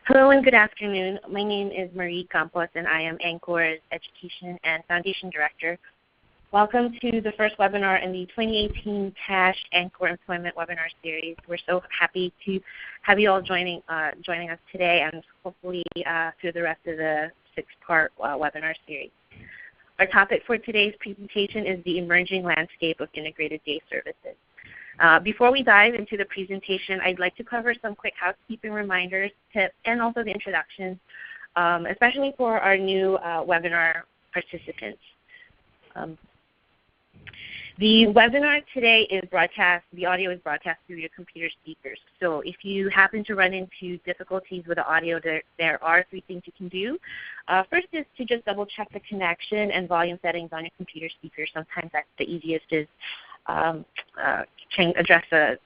Hello and good afternoon. My name is Marie Campos and I am ANCOR's Education and Foundation Director. Welcome to the first webinar in the 2018 TASH ANCOR Employment Webinar Series. We're so happy to have you all joining us today and hopefully through the rest of the six-part webinar series. Our topic for today's presentation is the emerging landscape of integrated day services. Before we dive into the presentation, I'd like to cover some quick housekeeping reminders, tips, and also the introductions, especially for our new webinar participants. The webinar today is broadcast, the audio is broadcast through your computer speakers. So if you happen to run into difficulties with the audio, there are three things you can do. First is to just double check the connection and volume settings on your computer speakers. Sometimes that's the easiest is can address the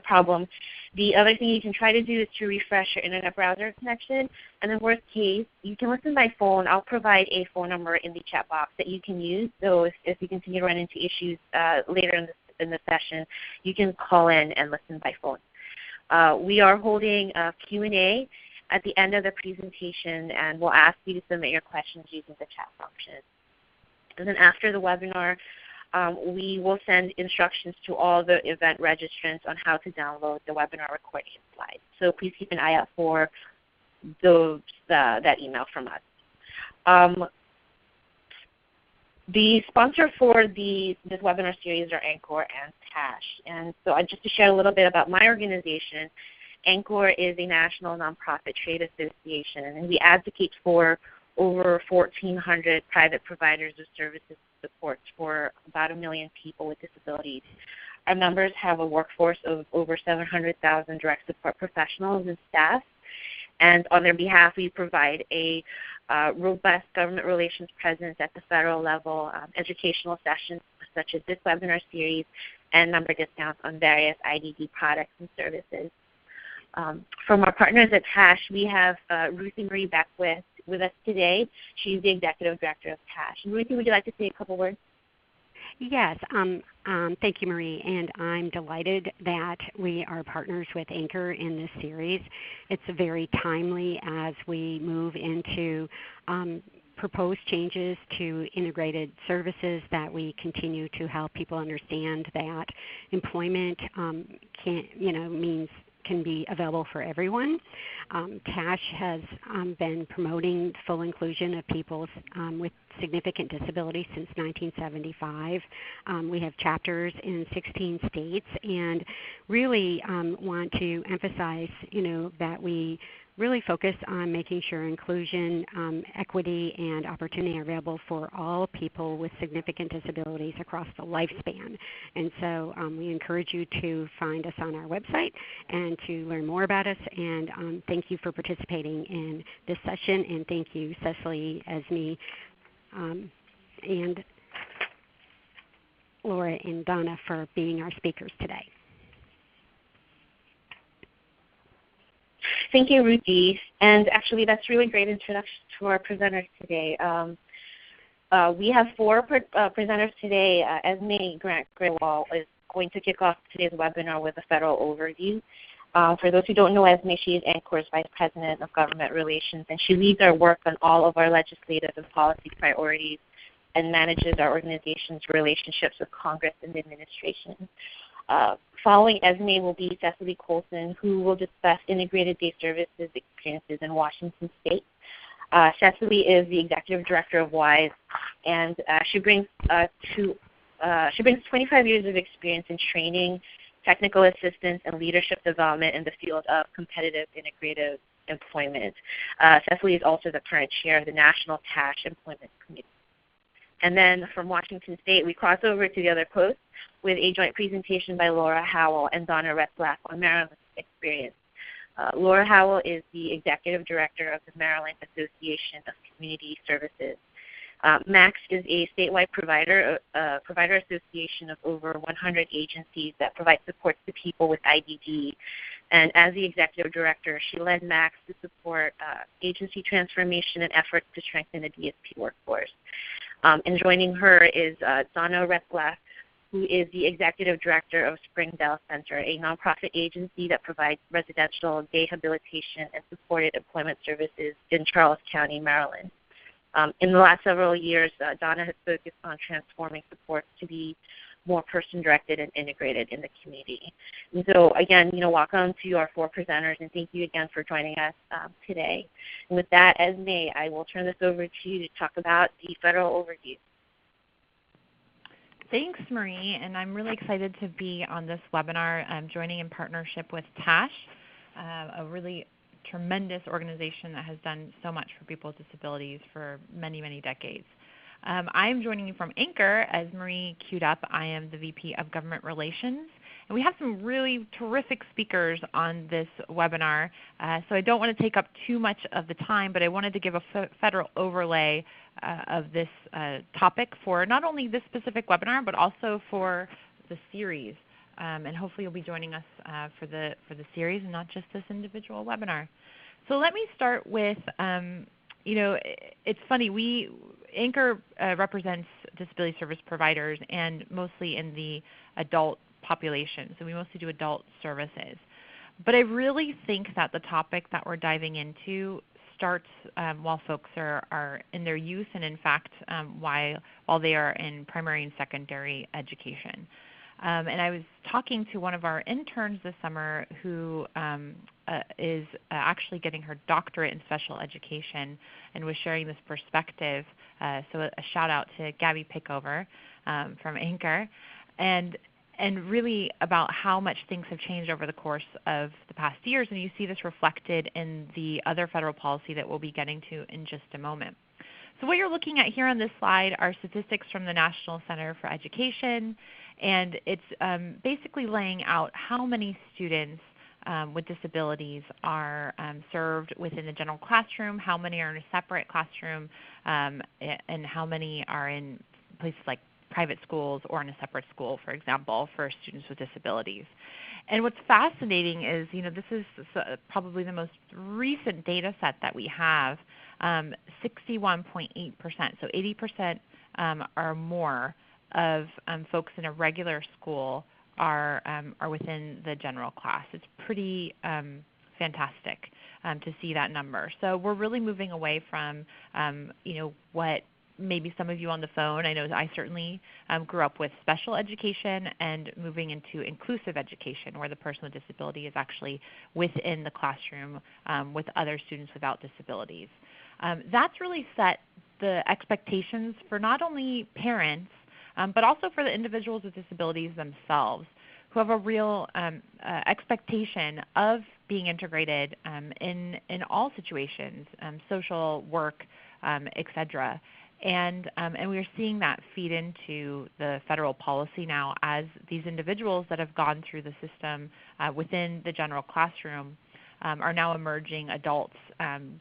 problem. The other thing you can try to do is to refresh your internet browser connection. And then worst case, you can listen by phone. I'll provide a phone number in the chat box that you can use. So if you continue to run into issues later in the session, you can call in and listen by phone. We are holding a Q&A at the end of the presentation, and we'll ask you to submit your questions using the chat function. And then after the webinar, we will send instructions to all the event registrants on how to download the webinar recording slides. So please keep an eye out for that email from us. The sponsor for this webinar series are ANCOR and TASH. And so just to share a little bit about my organization, ANCOR is a national nonprofit trade association, and we advocate for over 1,400 private providers of services supports for about 1 million people with disabilities. Our members have a workforce of over 700,000 direct support professionals and staff, and on their behalf we provide a robust government relations presence at the federal level, educational sessions such as this webinar series, and member discounts on various IDD products and services. From our partners at TASH, we have Ruthie Marie Beckwith with us today. She's the Executive Director of TASH. And Ruthie, would you like to say a couple words? Yes, thank you, Marie, and I'm delighted that we are partners with ANCOR in this series. It's very timely as we move into proposed changes to integrated services that we continue to help people understand that employment can be available for everyone. TASH has been promoting full inclusion of people with significant disabilities since 1975. We have chapters in 16 states and really want to emphasize that we really focus on making sure inclusion, equity, and opportunity are available for all people with significant disabilities across the lifespan. And so we encourage you to find us on our website and to learn more about us. And thank you for participating in this session. And thank you, Cecily, Esme, and Laura and Donna for being our speakers today. Thank you, Ruthie. And actually, that's really great introduction to our presenters today. We have four presenters today. Esme Grant-Grewal is going to kick off today's webinar with a federal overview. For those who don't know Esme, she is ANCOR's Vice President of Government Relations, and she leads our work on all of our legislative and policy priorities and manages our organization's relationships with Congress and the administration. Following Esme will be Cecily Colson, who will discuss integrated day services experiences in Washington State. Cecily is the Executive Director of WISE, and she brings 25 years of experience in training, technical assistance, and leadership development in the field of competitive integrative employment. Cecily is also the current chair of the National TASH Employment Committee. And then from Washington State, we cross over to the other coast with a joint presentation by Laura Howell and Donna Retzlaff on Maryland's experience. Laura Howell is the Executive Director of the Maryland Association of Community Services. MACS is a statewide provider association of over 100 agencies that provide support to people with IDD. And as the Executive Director, she led MACS to support agency transformation and efforts to strengthen the DSP workforce. And joining her is Donna Retzlaff, who is the executive director of Springdale Center, a nonprofit agency that provides residential rehabilitation and supported employment services in Charles County, Maryland. In the last several years, Donna has focused on transforming supports to be more person-directed and integrated in the community. And so again, welcome to our 4 presenters, and thank you again for joining us today. And with that, Esme, I will turn this over to you to talk about the federal overview. Thanks, Marie, and I'm really excited to be on this webinar. I'm joining in partnership with TASH, a really tremendous organization that has done so much for people with disabilities for many, many decades. I'm joining you from Anchor. As Marie queued up, I am the VP of Government Relations. And we have some really terrific speakers on this webinar, so I don't want to take up too much of the time, but I wanted to give a federal overlay of this topic for not only this specific webinar, but also for the series. And hopefully you'll be joining us for the series and not just this individual webinar. So let me start with, it's funny, Anchor represents disability service providers and mostly in the adult population. So we mostly do adult services. But I really think that the topic that we're diving into starts while folks are in their youth and in fact while they are in primary and secondary education. And I was talking to one of our interns this summer who is actually getting her doctorate in special education and was sharing this perspective. So a shout out to Gabby Pickover from Anchor. And really about how much things have changed over the course of the past years. And you see this reflected in the other federal policy that we'll be getting to in just a moment. So what you're looking at here on this slide are statistics from the National Center for Education, and it's basically laying out how many students with disabilities are served within the general classroom, how many are in a separate classroom, and how many are in places like private schools or in a separate school, for example, for students with disabilities. And what's fascinating is, this is probably the most recent data set that we have, 61.8%, so 80% or more of folks in a regular school are within the general class. It's pretty fantastic to see that number. So we're really moving away from, what maybe some of you on the phone, I know I certainly grew up with special education, and moving into inclusive education where the person with disability is actually within the classroom with other students without disabilities. That's really set the expectations for not only parents, but also for the individuals with disabilities themselves, who have a real expectation of being integrated in all situations, social, work, etc. And we are seeing that feed into the federal policy now as these individuals that have gone through the system within the general classroom are now emerging adults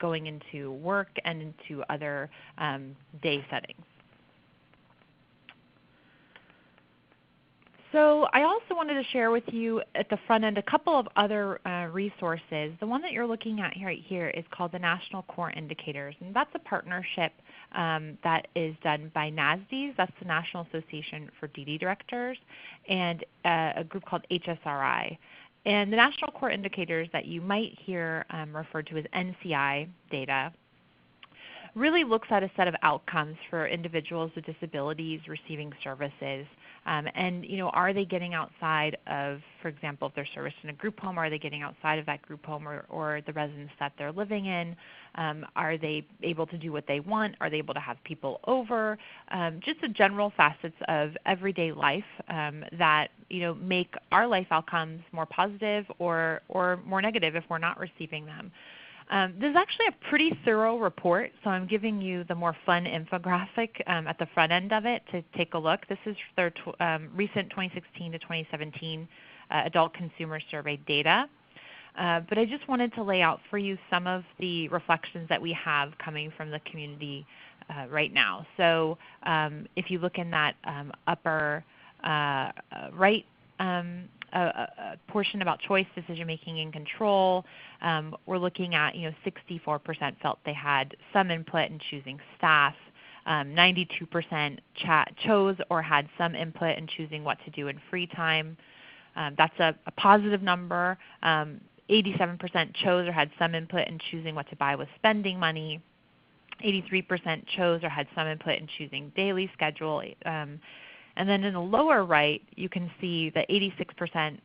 going into work and into other day settings. So I also wanted to share with you at the front end a couple of other resources. The one that you're looking at right here is called the National Core Indicators, and that's a partnership that is done by NASDS, that's the National Association for DD Directors, and a group called HSRI. And the National Core Indicators that you might hear referred to as NCI data really looks at a set of outcomes for individuals with disabilities receiving services. And are they getting outside of, for example, if they're serviced in a group home, are they getting outside of that group home or the residence that they're living in? Are they able to do what they want? Are they able to have people over? Just the general facets of everyday life that make our life outcomes more positive or more negative if we're not receiving them. This is actually a pretty thorough report, so I'm giving you the more fun infographic at the front end of it to take a look. This is their recent 2016 to 2017 Adult Consumer Survey data. But I just wanted to lay out for you some of the reflections that we have coming from the community right now. So if you look in that upper right a portion about choice, decision making, and control. We're looking at 64% felt they had some input in choosing staff. 92% chose or had some input in choosing what to do in free time. That's a positive number. 87% chose or had some input in choosing what to buy with spending money. 83% chose or had some input in choosing daily schedule. And then in the lower right, you can see that 86%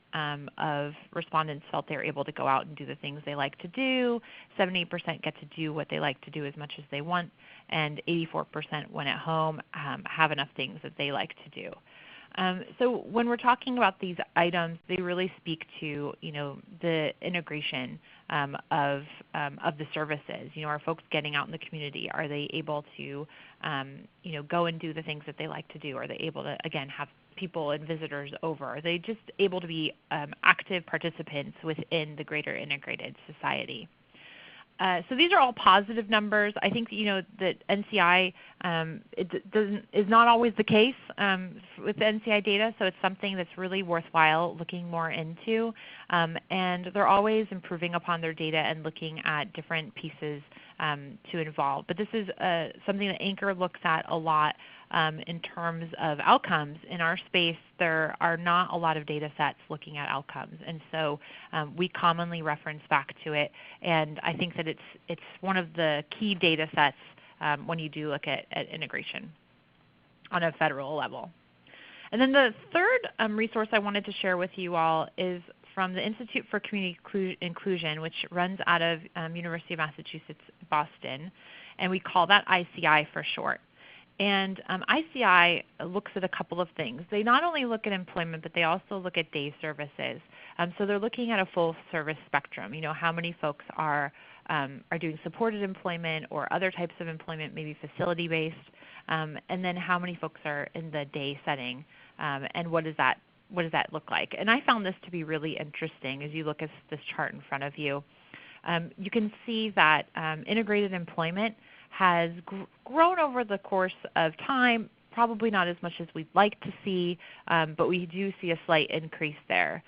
of respondents felt they were able to go out and do the things they like to do. 78% get to do what they like to do as much as they want. And 84% when at home have enough things that they like to do. So when we're talking about these items, they really speak to the integration of the services. Are folks getting out in the community? Are they able to go and do the things that they like to do? Are they able to again have people and visitors over? Are they just able to be active participants within the greater integrated society? So these are all positive numbers. I think that NCI is not always the case with the NCI data, so it's something that's really worthwhile looking more into. And they're always improving upon their data and looking at different pieces to involve. But this is something that Anchor looks at a lot in terms of outcomes. In our space, there are not a lot of data sets looking at outcomes, and so we commonly reference back to it. And I think that it's one of the key data sets when you do look at integration on a federal level. And then the third resource I wanted to share with you all is from the Institute for Community Inclusion, which runs out of University of Massachusetts, Boston, and we call that ICI for short. And ICI looks at a couple of things. They not only look at employment, but they also look at day services. So they're looking at a full service spectrum. How many folks are doing supported employment or other types of employment, maybe facility-based, and then how many folks are in the day setting, and what does that look like? And I found this to be really interesting as you look at this chart in front of you. You can see that integrated employment has grown over the course of time, probably not as much as we'd like to see, but we do see a slight increase there.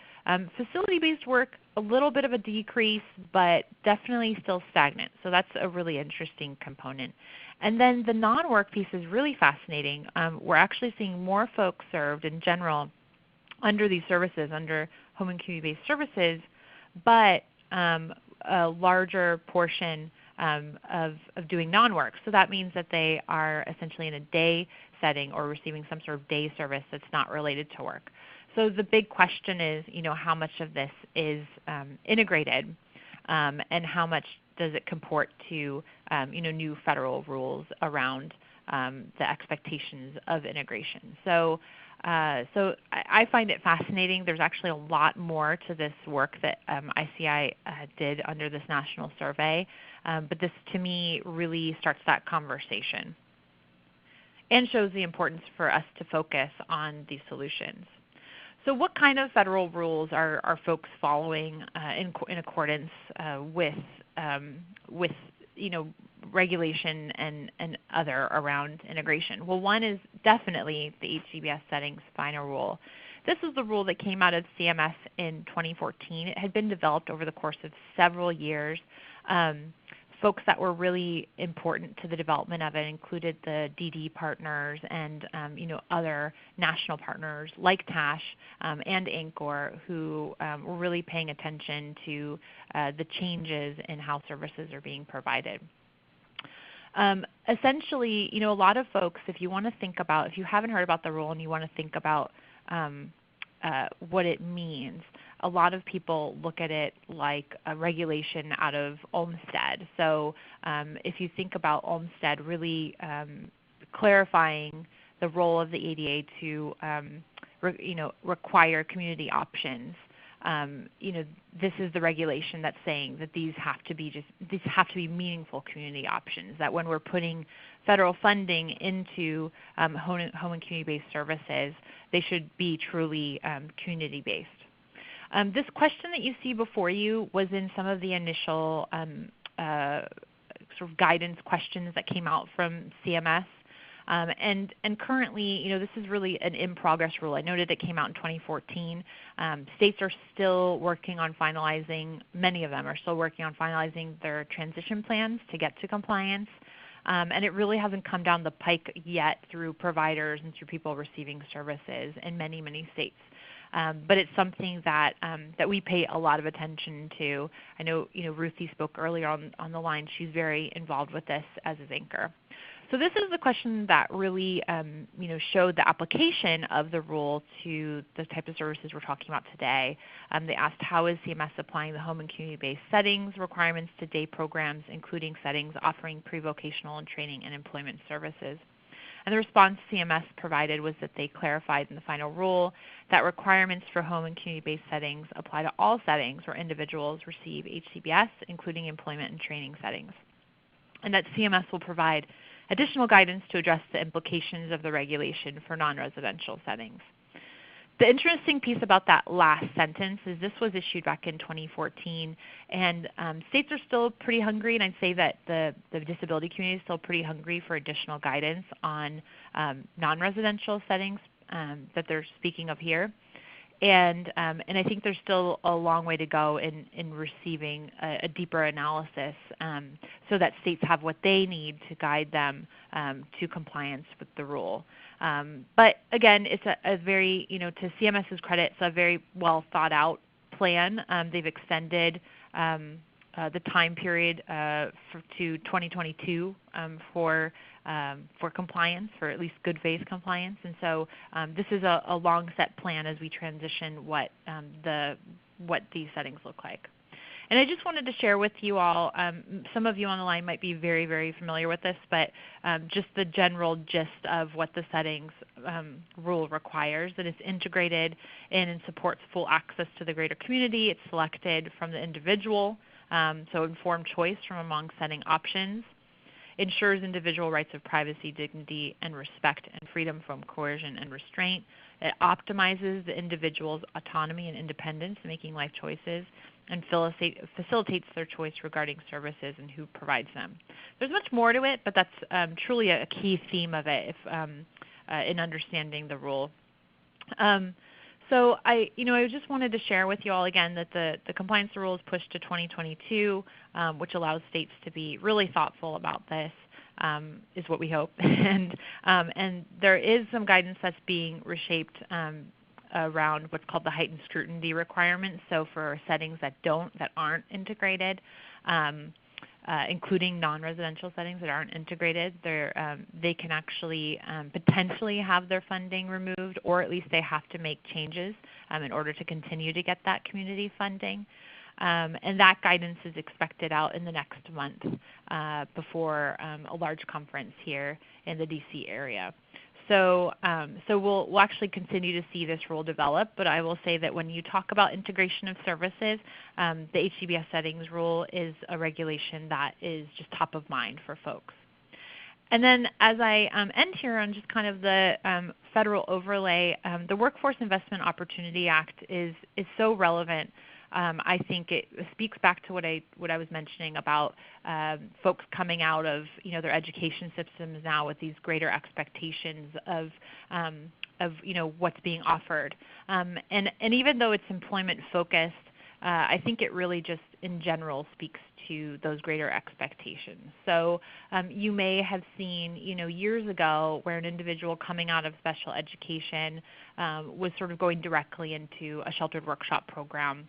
Facility-based work, a little bit of a decrease, but definitely still stagnant. So that's a really interesting component. And then the non-work piece is really fascinating. We're actually seeing more folks served in general under these services, under home and community-based services, but a larger portion of doing non-work. So that means that they are essentially in a day setting or receiving some sort of day service that's not related to work. So the big question is, how much of this is integrated, and how much does it comport to, new federal rules around the expectations of integration. So I find it fascinating. There's actually a lot more to this work that ICI did under this national survey, but this to me really starts that conversation and shows the importance for us to focus on these solutions. So what kind of federal rules are folks following in accordance with regulation and other around integration? Well, one is definitely the HCBS settings final rule. This is the rule that came out of CMS in 2014. It had been developed over the course of several years. Folks that were really important to the development of it included the DD partners and other national partners like TASH and Anchor, who were really paying attention to the changes in how services are being provided. Essentially, a lot of folks, if you haven't heard about the rule and you want to think about what it means, a lot of people look at it like a regulation out of Olmstead. So if you think about Olmstead really clarifying the role of the ADA to require community options, this is the regulation that's saying that these have to be meaningful community options, that when we're putting federal funding into home and community-based services, they should be truly community-based. This question that you see before you was in some of the initial sort of guidance questions that came out from CMS. And currently, this is really an in-progress rule. I noted it came out in 2014. States are still working on finalizing, many of them are still working on finalizing their transition plans to get to compliance. And it really hasn't come down the pike yet through providers and through people receiving services in many, many states. But it's something that that we pay a lot of attention to. I know Ruthie spoke earlier on the line. She's very involved with this, as is Anchor. So this is the question that really showed the application of the rule to the types of services we're talking about today. They asked, how is CMS applying the home and community-based settings requirements to day programs, including settings offering pre-vocational and training and employment services? And the response CMS provided was that they clarified in the final rule that requirements for home and community-based settings apply to all settings where individuals receive HCBS, including employment and training settings, and that CMS will provide additional guidance to address the implications of the regulation for non-residential settings. The interesting piece about that last sentence is this was issued back in 2014, and states are still pretty hungry, and I'd say that the disability community is still pretty hungry for additional guidance on non-residential settings that they're speaking of here. And I think there's still a long way to go in receiving a deeper analysis so that states have what they need to guide them to compliance with the rule. But again, it's a very, to CMS's credit, it's a very well thought out plan. They've extended the time period to 2022 for compliance, for at least good faith compliance. And so this is a long set plan as we transition what these settings look like. And I just wanted to share with you all, some of you on the line might be very, very familiar with this, but just the general gist of what the settings rule requires, that it's integrated in and supports full access to the greater community. It's selected from the individual, so informed choice from among setting options, ensures individual rights of privacy, dignity, and respect and freedom from coercion and restraint. It optimizes the individual's autonomy and independence, making life choices, and facilitates their choice regarding services and who provides them. There's much more to it, but that's truly a key theme of it in understanding the rule. So I just wanted to share with you all again that the compliance rule is pushed to 2022, which allows states to be really thoughtful about this, is what we hope. And there is some guidance that's being reshaped around what's called the heightened scrutiny requirements. So for settings that aren't integrated, including non-residential settings that aren't integrated, they can actually potentially have their funding removed, or at least they have to make changes in order to continue to get that community funding. And that guidance is expected out in the next month before a large conference here in the DC area. So we'll actually continue to see this rule develop, but I will say that when you talk about integration of services, the HCBS settings rule is a regulation that is just top of mind for folks. And then as I end here on just kind of the federal overlay, the Workforce Investment Opportunity Act is so relevant. I think it speaks back to what I was mentioning about folks coming out of their education systems now with these greater expectations of what's being offered. And even though it's employment focused, I think it really just in general speaks to those greater expectations. So you may have seen years ago where an individual coming out of special education was sort of going directly into a sheltered workshop program.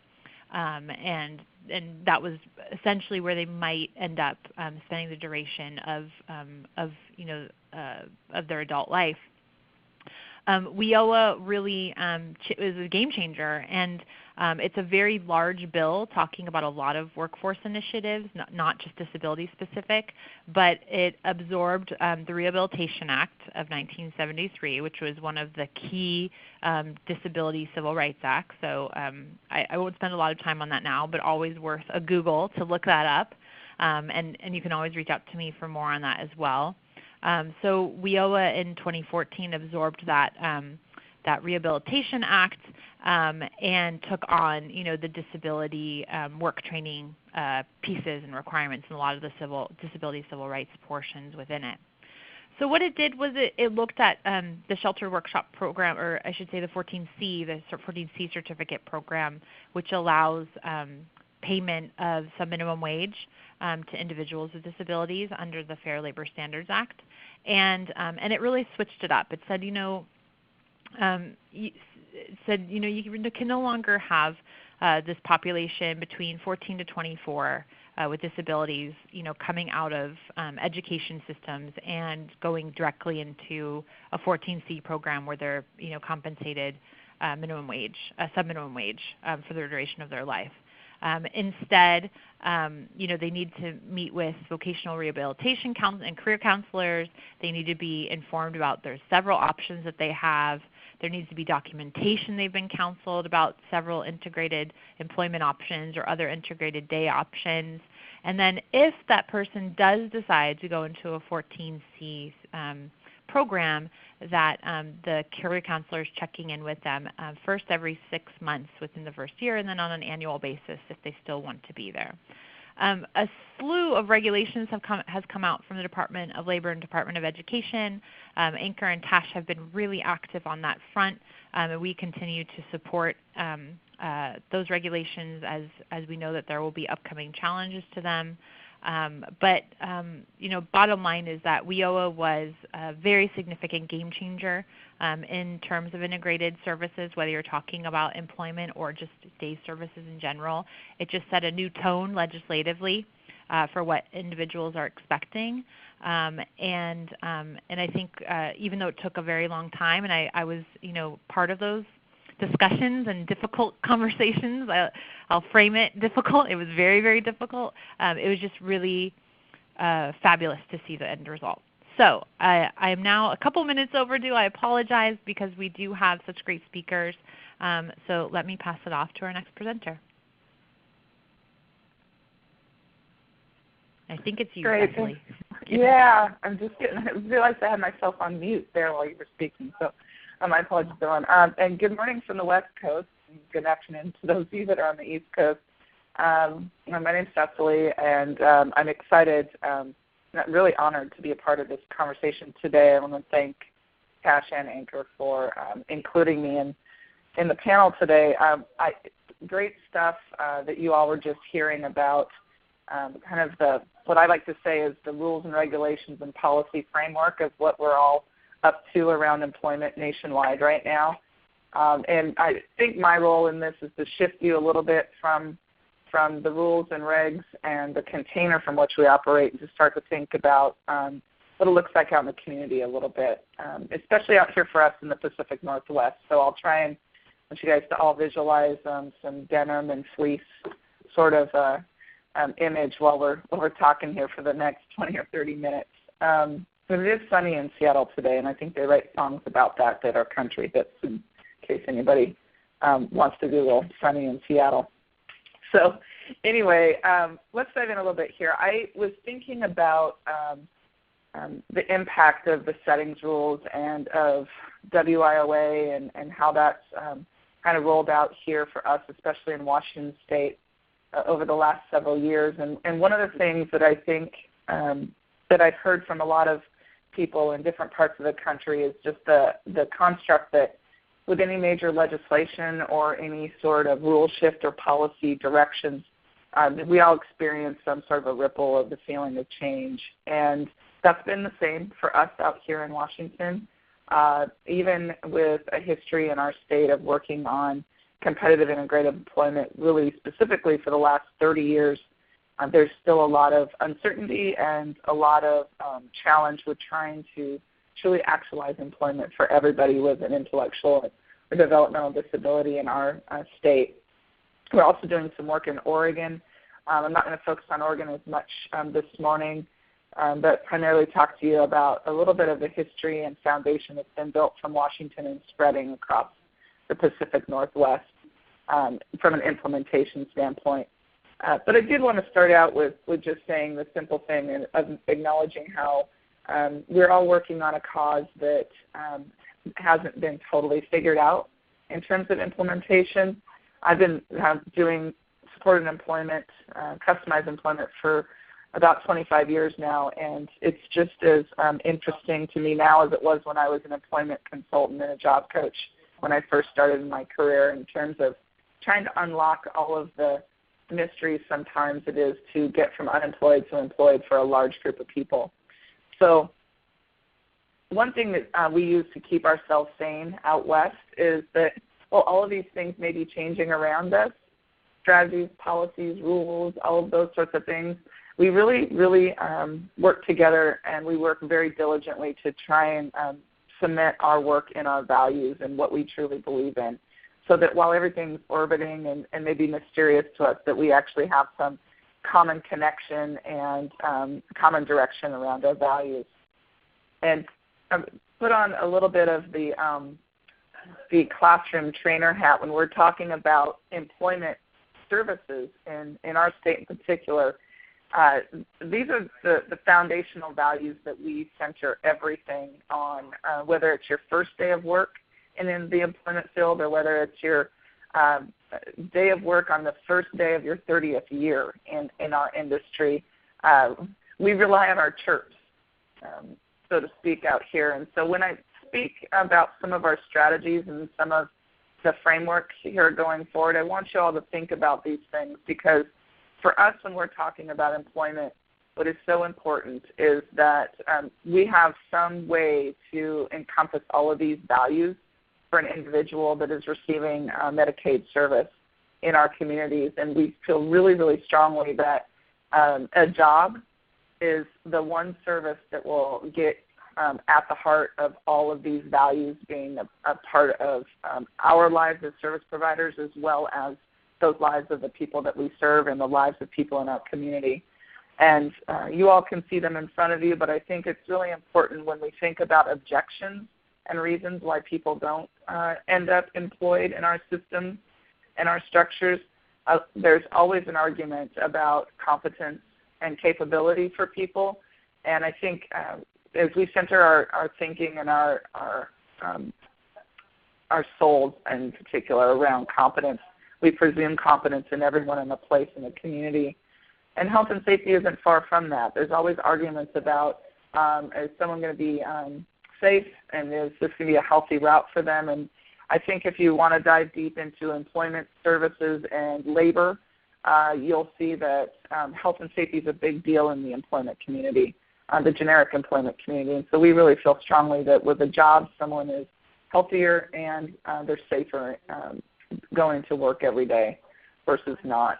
And that was essentially where they might end up spending the duration of their adult life. WIOA really is a game changer, and it's a very large bill talking about a lot of workforce initiatives, not just disability specific, but it absorbed the Rehabilitation Act of 1973, which was one of the key disability civil rights acts. So I won't spend a lot of time on that now, but always worth a Google to look that up, and you can always reach out to me for more on that as well. So WIOA in 2014 absorbed that Rehabilitation Act and took on the disability work training pieces and requirements and a lot of the disability civil rights portions within it. So what it did was it looked at the Sheltered Workshop Program, or I should say the 14C, the 14C certificate program, which allows payment of some minimum wage to individuals with disabilities under the Fair Labor Standards Act, and it really switched it up. It said, you can no longer have this population between 14 to 24 with disabilities, coming out of education systems and going directly into a 14C program where they're, compensated minimum wage, sub-minimum wage for the duration of their life. Instead, they need to meet with vocational rehabilitation and career counselors. They need to be informed about there's several options that they have. There needs to be documentation. They've been counseled about several integrated employment options or other integrated day options. And then if that person does decide to go into a 14C program, that the career counselor is checking in with them first every 6 months within the first year, and then on an annual basis if they still want to be there. A slew of regulations has come out from the Department of Labor and Department of Education. Anchor and TASH have been really active on that front, and we continue to support those regulations as we know that there will be upcoming challenges to them. But bottom line is that WIOA was a very significant game changer in terms of integrated services, whether you're talking about employment or just day services in general. It just set a new tone legislatively for what individuals are expecting. And I think even though it took a very long time, and I was part of those discussions and difficult conversations. I'll frame it difficult. It was very, very difficult. It was just really fabulous to see the end result. So I am now a couple minutes overdue. I apologize because we do have such great speakers. So let me pass it off to our next presenter. I think it's you, Cecily. Yeah, I realized I had myself on mute there while you were speaking. So my apologies, Dawn. And good morning from the West Coast. And good afternoon to those of you that are on the East Coast. My name's Cecily, and I'm excited, really honored to be a part of this conversation today. I want to thank TASH and Anchor for including me in the panel today. Great stuff that you all were just hearing about, kind of what I like to say is the rules and regulations and policy framework of what we're all up to around employment nationwide right now. And I think my role in this is to shift you a little bit from the rules and regs and the container from which we operate and to start to think about what it looks like out in the community a little bit, especially out here for us in the Pacific Northwest. So I'll try and want you guys to all visualize some denim and fleece sort of image while we're talking here for the next 20 or 30 minutes. But it is sunny in Seattle today, and I think they write songs about that are country bits in case anybody wants to Google sunny in Seattle. So anyway, let's dive in a little bit here. I was thinking about the impact of the settings rules and of WIOA and how that's kind of rolled out here for us, especially in Washington State over the last several years. And one of the things that I think that I've heard from a lot of people in different parts of the country is just the construct that with any major legislation or any sort of rule shift or policy directions, we all experience some sort of a ripple of the feeling of change. And that's been the same for us out here in Washington. Even with a history in our state of working on competitive integrated employment really specifically for the last 30 years, there's still a lot of uncertainty and a lot of challenge with trying to truly actualize employment for everybody with an intellectual or developmental disability in our state. We're also doing some work in Oregon. I'm not going to focus on Oregon as much this morning, but primarily talk to you about a little bit of the history and foundation that's been built from Washington and spreading across the Pacific Northwest from an implementation standpoint. But I did want to start out with just saying the simple thing of acknowledging how we're all working on a cause that hasn't been totally figured out in terms of implementation. I've been doing supported employment, customized employment for about 25 years now, and it's just as interesting to me now as it was when I was an employment consultant and a job coach when I first started in my career in terms of trying to unlock all of the mystery sometimes it is to get from unemployed to employed for a large group of people. So one thing that we use to keep ourselves sane out west is that, well, all of these things may be changing around us, strategies, policies, rules, all of those sorts of things. We really, really work together, and we work very diligently to try and cement our work in our values and what we truly believe in, so that while everything's orbiting and maybe mysterious to us, that we actually have some common connection and common direction around our values. And put on a little bit of the classroom trainer hat when we're talking about employment services in our state in particular. These are the foundational values that we center everything on, whether it's your first day of work and in the employment field, or whether it's your day of work on the first day of your 30th year in our industry. We rely on our chirps, so to speak, out here. And so when I speak about some of our strategies and some of the framework here going forward, I want you all to think about these things, because for us, when we're talking about employment, what is so important is that we have some way to encompass all of these values for an individual that is receiving Medicaid service in our communities. And we feel really, really strongly that a job is the one service that will get at the heart of all of these values being a part of our lives as service providers, as well as those lives of the people that we serve and the lives of people in our community. And you all can see them in front of you, but I think it's really important when we think about objections and reasons why people don't end up employed in our systems and our structures. There's always an argument about competence and capability for people. And I think as we center our thinking and our souls in particular around competence, we presume competence in everyone in a place in the community. And health and safety isn't far from that. There's always arguments about is someone going to be safe, and is this going to be a healthy route for them? And I think if you want to dive deep into employment services and labor, you'll see that health and safety is a big deal in the employment community, the generic employment community. And so we really feel strongly that with a job, someone is healthier and they're safer going to work every day versus not.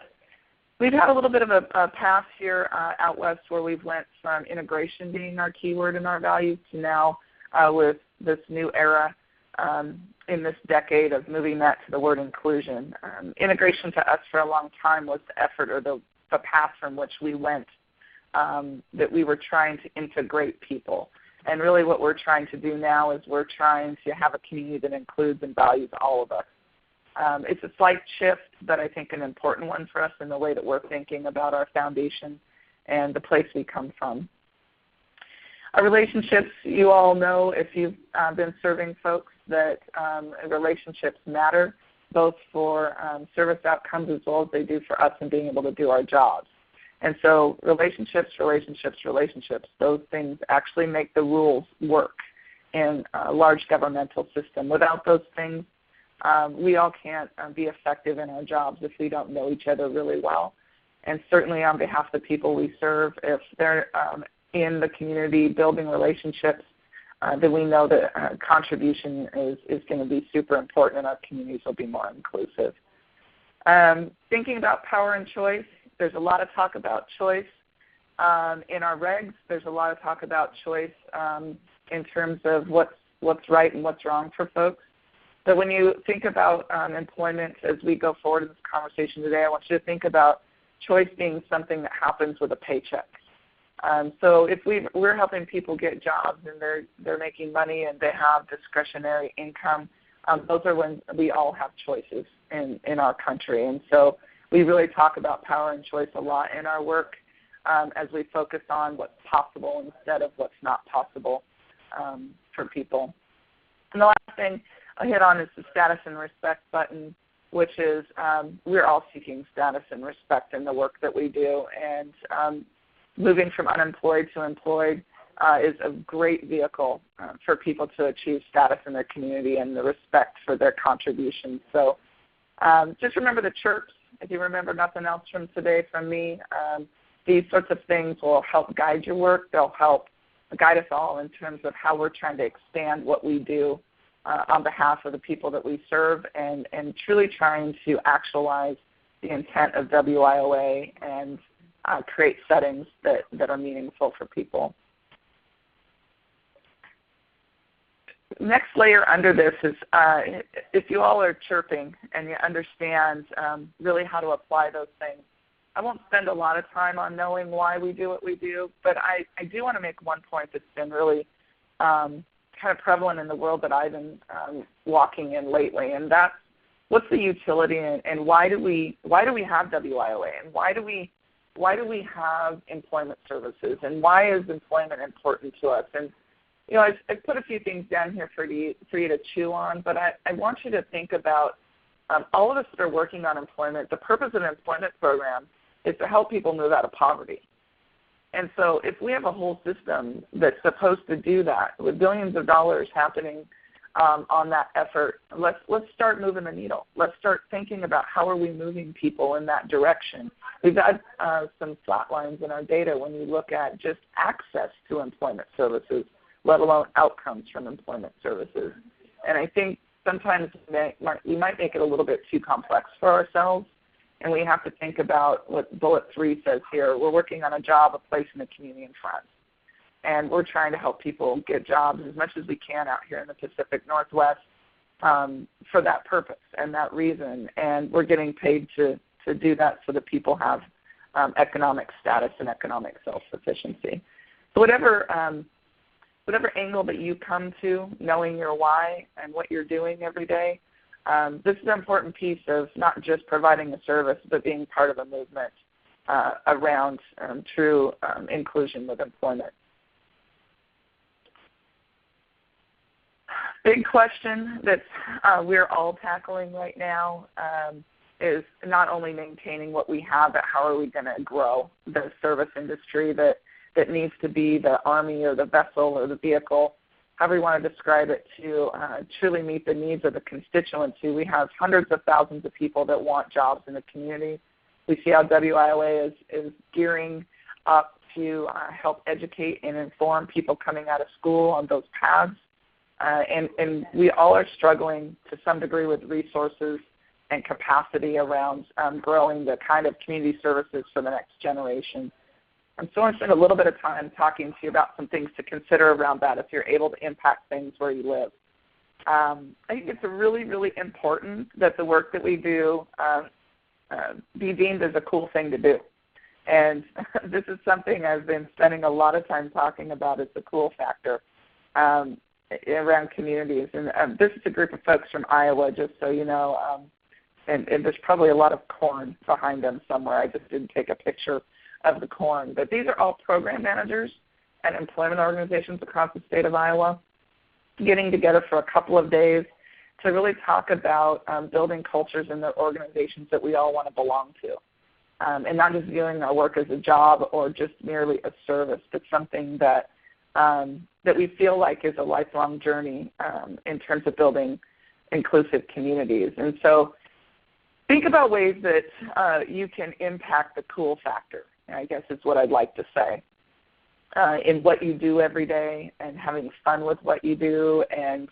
We've had a little bit of a path here out west where we've went from integration being our keyword in our values to now with this new era in this decade of moving that to the word inclusion. Integration to us for a long time was the effort or the path from which we went, that we were trying to integrate people. And really what we're trying to do now is we're trying to have a community that includes and values all of us. It's a slight shift, but I think an important one for us in the way that we're thinking about our foundation and the place we come from. Our relationships, you all know if you've been serving folks that relationships matter, both for service outcomes as well as they do for us in being able to do our jobs. And so relationships, those things actually make the rules work in a large governmental system. Without those things, we all can't be effective in our jobs if we don't know each other really well. And certainly on behalf of the people we serve, if they're in the community building relationships, then we know that contribution is going to be super important and our communities will be more inclusive. Thinking about power and choice, there's a lot of talk about choice in our regs. There's a lot of talk about choice in terms of what's right and what's wrong for folks. But when you think about employment as we go forward in this conversation today, I want you to think about choice being something that happens with a paycheck. So if we're helping people get jobs and they're making money and they have discretionary income, those are when we all have choices in our country. And so we really talk about power and choice a lot in our work as we focus on what's possible instead of what's not possible for people. And the last thing I'll hit on is the status and respect button, which is we're all seeking status and respect in the work that we do. And moving from unemployed to employed is a great vehicle for people to achieve status in their community and the respect for their contributions. So just remember the chirps if you remember nothing else from today from me, these sorts of things will help guide your work. They'll help guide us all in terms of how we're trying to expand what we do on behalf of the people that we serve, and truly trying to actualize the intent of WIOA and create settings that are meaningful for people. Next layer under this is if you all are chirping and you understand really how to apply those things. I won't spend a lot of time on knowing why we do what we do, but I do want to make one point that's been really kind of prevalent in the world that I've been walking in lately, and that's what's the utility and why do we have WIOA, and why do we have employment services, and why is employment important to us? And you know, I've put a few things down here for you to chew on, but I want you to think about all of us that are working on employment. The purpose of an employment program is to help people move out of poverty. And so if we have a whole system that's supposed to do that, with billions of dollars happening on that effort, let's start moving the needle. Let's start thinking about how are we moving people in that direction. We've had some flat lines in our data when you look at just access to employment services, let alone outcomes from employment services. And I think sometimes we might make it a little bit too complex for ourselves, and we have to think about what bullet 3 says here. We're working on a job, a place, and a community and friends. And we're trying to help people get jobs as much as we can out here in the Pacific Northwest for that purpose and that reason. And we're getting paid to do that so that people have economic status and economic self-sufficiency. So whatever angle that you come to, knowing your why and what you're doing every day, this is an important piece of not just providing a service, but being part of a movement around true inclusion with employment. Big question that we're all tackling right now is not only maintaining what we have, but how are we going to grow the service industry that needs to be the army or the vessel or the vehicle, however you want to describe it, to truly meet the needs of the constituency. We have hundreds of thousands of people that want jobs in the community. We see how WIOA is gearing up to help educate and inform people coming out of school on those paths. And we all are struggling to some degree with resources and capacity around growing the kind of community services for the next generation. So I want to spend a little bit of time talking to you about some things to consider around that if you're able to impact things where you live. I think it's really, really important that the work that we do be deemed as a cool thing to do. And this is something I've been spending a lot of time talking about as the cool factor around communities. And this is a group of folks from Iowa, just so you know, and there's probably a lot of corn behind them somewhere. I just didn't take a picture of the corn. But these are all program managers and employment organizations across the state of Iowa getting together for a couple of days to really talk about building cultures in their organizations that we all want to belong to. And not just viewing our work as a job or just merely a service, but something that we feel like is a lifelong journey in terms of building inclusive communities. And so think about ways that you can impact the cool factor, I guess is what I'd like to say, in what you do every day and having fun with what you do, and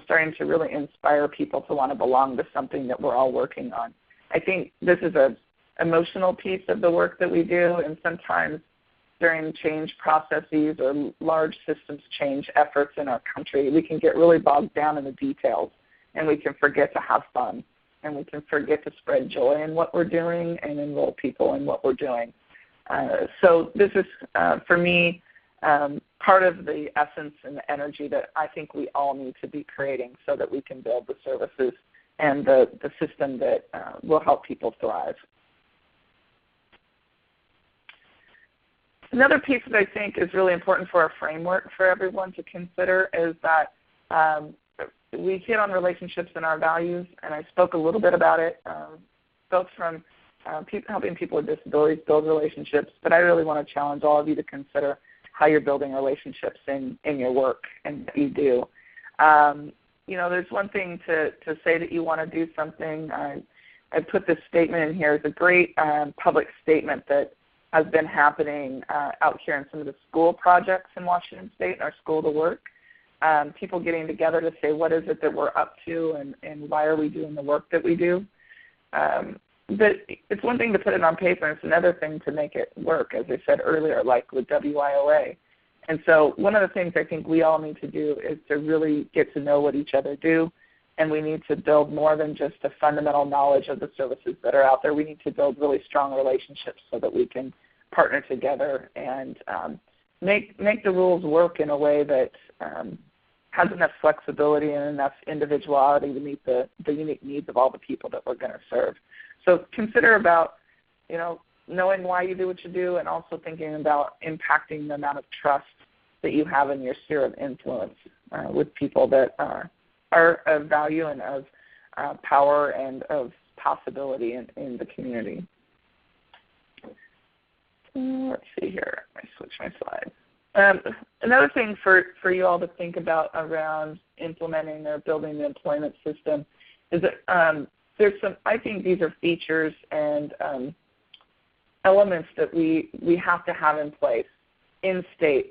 starting to really inspire people to want to belong to something that we're all working on. I think this is an emotional piece of the work that we do, and sometimes during change processes or large systems change efforts in our country, we can get really bogged down in the details, and we can forget to have fun, and we can forget to spread joy in what we're doing and enroll people in what we're doing. So this is, for me, part of the essence and the energy that I think we all need to be creating so that we can build the services and the system that will help people thrive. Another piece that I think is really important for our framework for everyone to consider is that we hit on relationships and our values, and I spoke a little bit about it, both from helping people with disabilities build relationships, but I really want to challenge all of you to consider how you're building relationships in your work and what you do. You know, there's one thing to say that you want to do something. I put this statement in here. It's a great public statement that has been happening out here in some of the school projects in Washington State, in our School to Work. People getting together to say what is it that we're up to and why are we doing the work that we do. But it's one thing to put it on paper, and it's another thing to make it work, as I said earlier, like with WIOA. And so one of the things I think we all need to do is to really get to know what each other do, and we need to build more than just a fundamental knowledge of the services that are out there. We need to build really strong relationships so that we can partner together and make the rules work in a way that has enough flexibility and enough individuality to meet the unique needs of all the people that we're going to serve. So consider about, knowing why you do what you do, and also thinking about impacting the amount of trust that you have in your sphere of influence with people that are of value and of power and of possibility in the community. Let's see here. I switch my slide. Another thing for you all to think about around implementing or building the employment system is that there's some, I think these are features and elements that we have to have in place in states.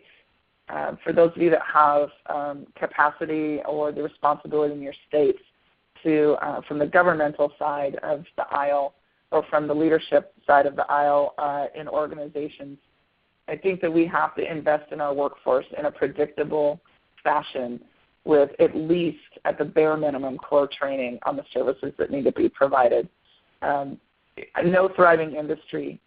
For those of you that have capacity or the responsibility in your states to, from the governmental side of the aisle or from the leadership side of the aisle in organizations, I think that we have to invest in our workforce in a predictable fashion with at least at the bare minimum core training on the services that need to be provided. No thriving industry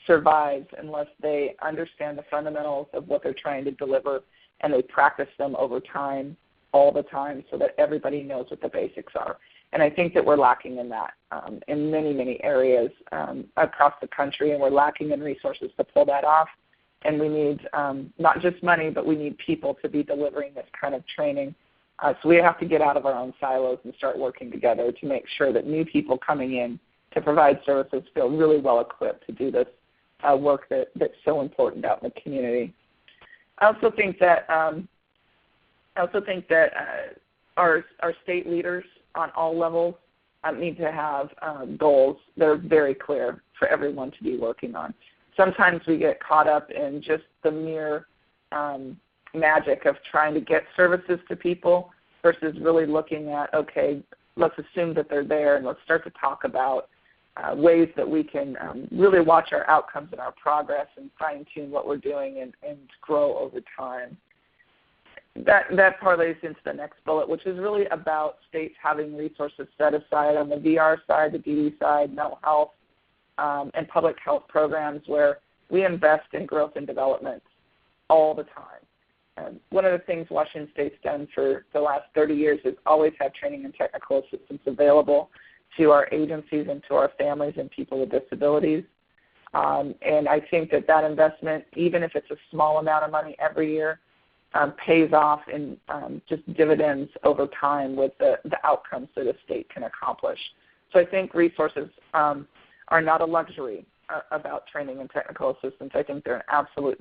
survives unless they understand the fundamentals of what they're trying to deliver and they practice them over time, all the time, so that everybody knows what the basics are. And I think that we're lacking in that in many, many areas across the country, and we're lacking in resources to pull that off. And we need not just money, but we need people to be delivering this kind of training. So we have to get out of our own silos and start working together to make sure that new people coming in to provide services feel really well equipped to do this work that's so important out in the community. I also think that our state leaders on all levels need to have goals that are very clear for everyone to be working on. Sometimes we get caught up in just the mere magic of trying to get services to people versus really looking at, okay, let's assume that they're there and let's start to talk about ways that we can really watch our outcomes and our progress and fine-tune what we're doing and grow over time. That parlays into the next bullet, which is really about states having resources set aside on the VR side, the DD side, mental health, and public health programs where we invest in growth and development all the time. One of the things Washington State's done for the last 30 years is always have training and technical assistance available to our agencies and to our families and people with disabilities. And I think that investment, even if it's a small amount of money every year, pays off in just dividends over time with the outcomes that a state can accomplish. So I think resources are not a luxury about training and technical assistance. I think they're an absolute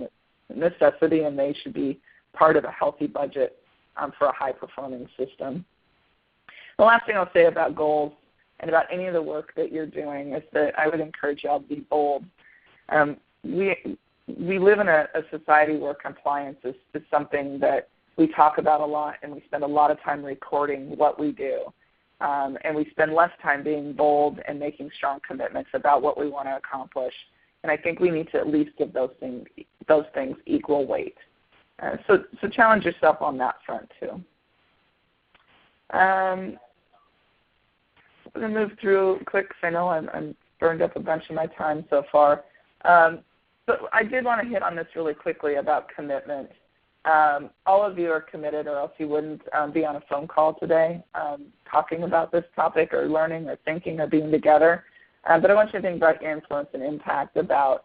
necessity, and they should be part of a healthy budget for a high-performing system. The last thing I'll say about goals and about any of the work that you're doing is that I would encourage you all to be bold. We live in a society where compliance is something that we talk about a lot, and we spend a lot of time recording what we do. And we spend less time being bold and making strong commitments about what we want to accomplish. And I think we need to at least give those things equal weight. So challenge yourself on that front too. I'm going to move through quick because I know I'm burned up a bunch of my time so far. But I did want to hit on this really quickly about commitment. All of you are committed, or else you wouldn't be on a phone call today talking about this topic or learning or thinking or being together. But I want you to think about your influence and impact, about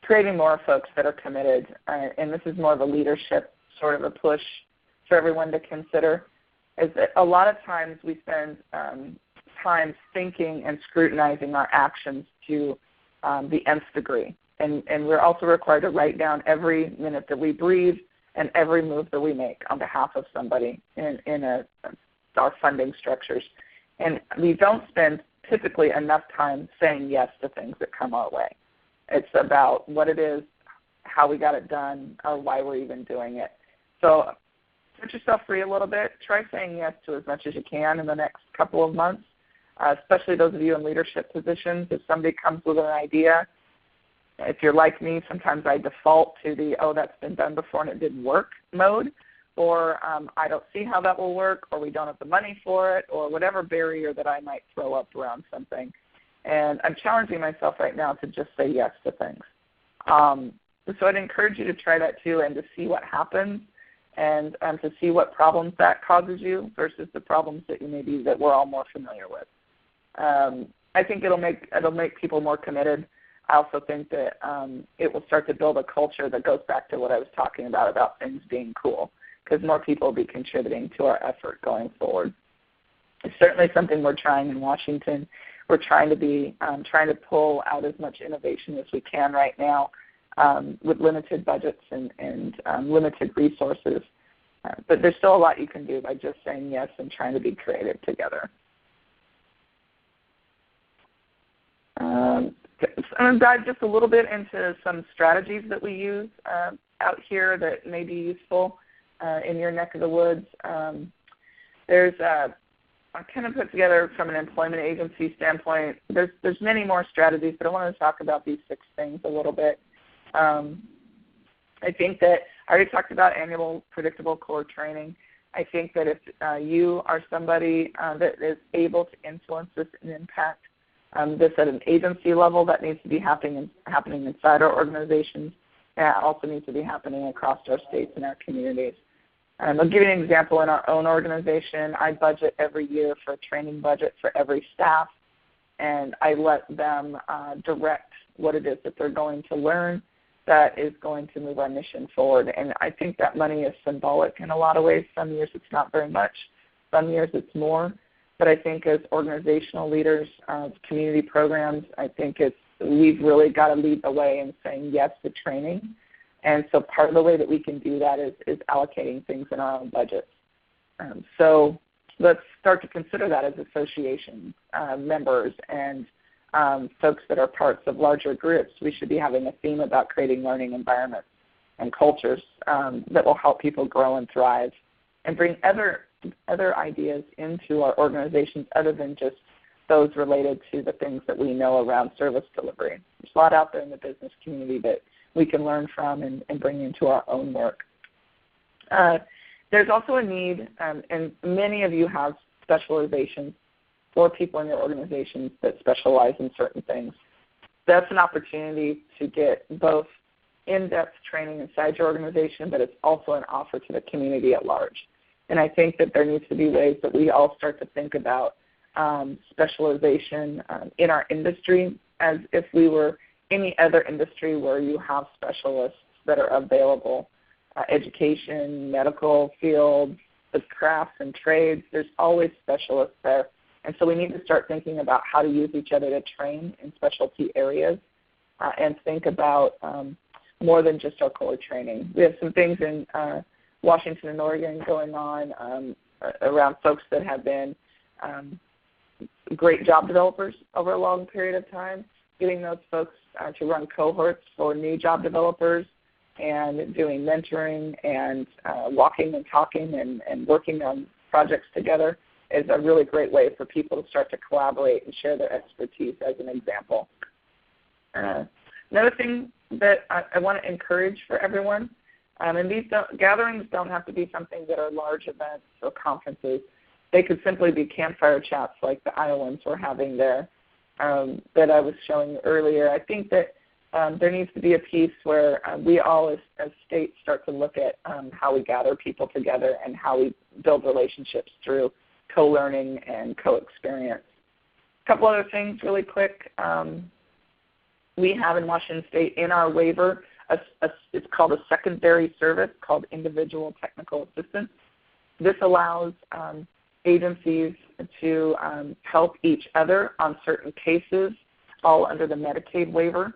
creating more folks that are committed. And this is more of a leadership sort of a push for everyone to consider, is that a lot of times we spend time thinking and scrutinizing our actions to the nth degree. And we're also required to write down every minute that we breathe and every move that we make on behalf of somebody in our funding structures. And we don't spend typically enough time saying yes to things that come our way. It's about what it is, how we got it done, or why we're even doing it. So set yourself free a little bit. Try saying yes to as much as you can in the next couple of months, especially those of you in leadership positions. If somebody comes with an idea, if you're like me, sometimes I default to the, oh, that's been done before and it didn't work mode, or I don't see how that will work, or we don't have the money for it, or whatever barrier that I might throw up around something. And I'm challenging myself right now to just say yes to things. So I'd encourage you to try that too, and to see what happens, and to see what problems that causes you versus the problems that that we're all more familiar with. I think it'll make people more committed. I also think that it will start to build a culture that goes back to what I was talking about things being cool, because more people will be contributing to our effort going forward. It's certainly something we're trying in Washington. We're trying to pull out as much innovation as we can right now with limited budgets and limited resources. But there's still a lot you can do by just saying yes and trying to be creative together. I'm going to dive just a little bit into some strategies that we use out here that may be useful in your neck of the woods. I kind of put together from an employment agency standpoint, there's many more strategies, but I want to talk about these 6 things a little bit. I think that I already talked about annual predictable core training. I think that if you are somebody that is able to influence this and impact this at an agency level, that needs to be happening inside our organizations, and it also needs to be happening across our states and our communities. I'll give you an example. In our own organization, I budget every year for a training budget for every staff, and I let them direct what it is that they're going to learn that is going to move our mission forward. And I think that money is symbolic in a lot of ways. Some years it's not very much. Some years it's more. But I think as organizational leaders of community programs, I think we've really got to lead the way in saying yes to training. And so part of the way that we can do that is allocating things in our own budgets. So let's start to consider that as association members and folks that are parts of larger groups. We should be having a theme about creating learning environments and cultures that will help people grow and thrive and bring other ideas into our organizations other than just those related to the things that we know around service delivery. There's a lot out there in the business community that we can learn from and bring into our own work. There's also a need, and many of you have specializations for people in your organizations that specialize in certain things. That's an opportunity to get both in-depth training inside your organization, but it's also an offer to the community at large. And I think that there needs to be ways that we all start to think about specialization in our industry as if we were any other industry where you have specialists that are available. Education, medical field, the crafts and trades, there's always specialists there. And so we need to start thinking about how to use each other to train in specialty areas and think about more than just our core training. We have some things in Washington and Oregon going on around folks that have been great job developers over a long period of time, getting those folks to run cohorts for new job developers and doing mentoring and walking and talking and working on projects together is a really great way for people to start to collaborate and share their expertise as an example. Another thing that I want to encourage for everyone, and these gatherings don't have to be something that are large events or conferences. They could simply be campfire chats like the Iowans were having there that I was showing earlier. I think that there needs to be a piece where we all as states start to look at how we gather people together and how we build relationships through co-learning and co-experience. A couple other things really quick. We have in Washington State in our waiver, it's called a secondary service called individual technical assistance. This allows agencies to help each other on certain cases, all under the Medicaid waiver.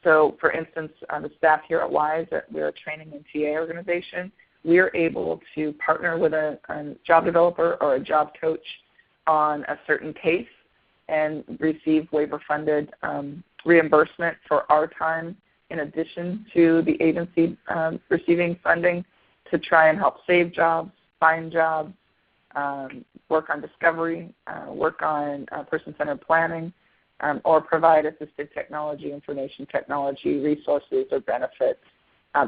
So, for instance, the staff here at WISE, we're a training and TA organization. We are able to partner with a job developer or a job coach on a certain case and receive waiver-funded reimbursement for our time in addition to the agency receiving funding to try and help save jobs, find jobs, work on discovery, work on person-centered planning, or provide assistive technology, information technology, resources or benefits,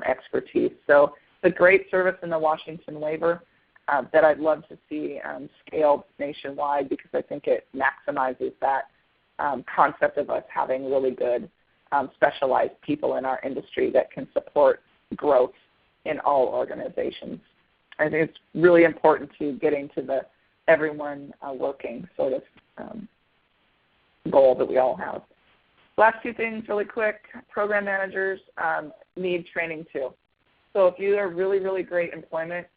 expertise. So it's a great service in the Washington waiver that I'd love to see scaled nationwide because I think it maximizes that concept of us having really good specialized people in our industry that can support growth in all organizations. I think it's really important to getting to the everyone working sort of goal that we all have. Last two things really quick. Program managers need training too. So if you are a really, really great employment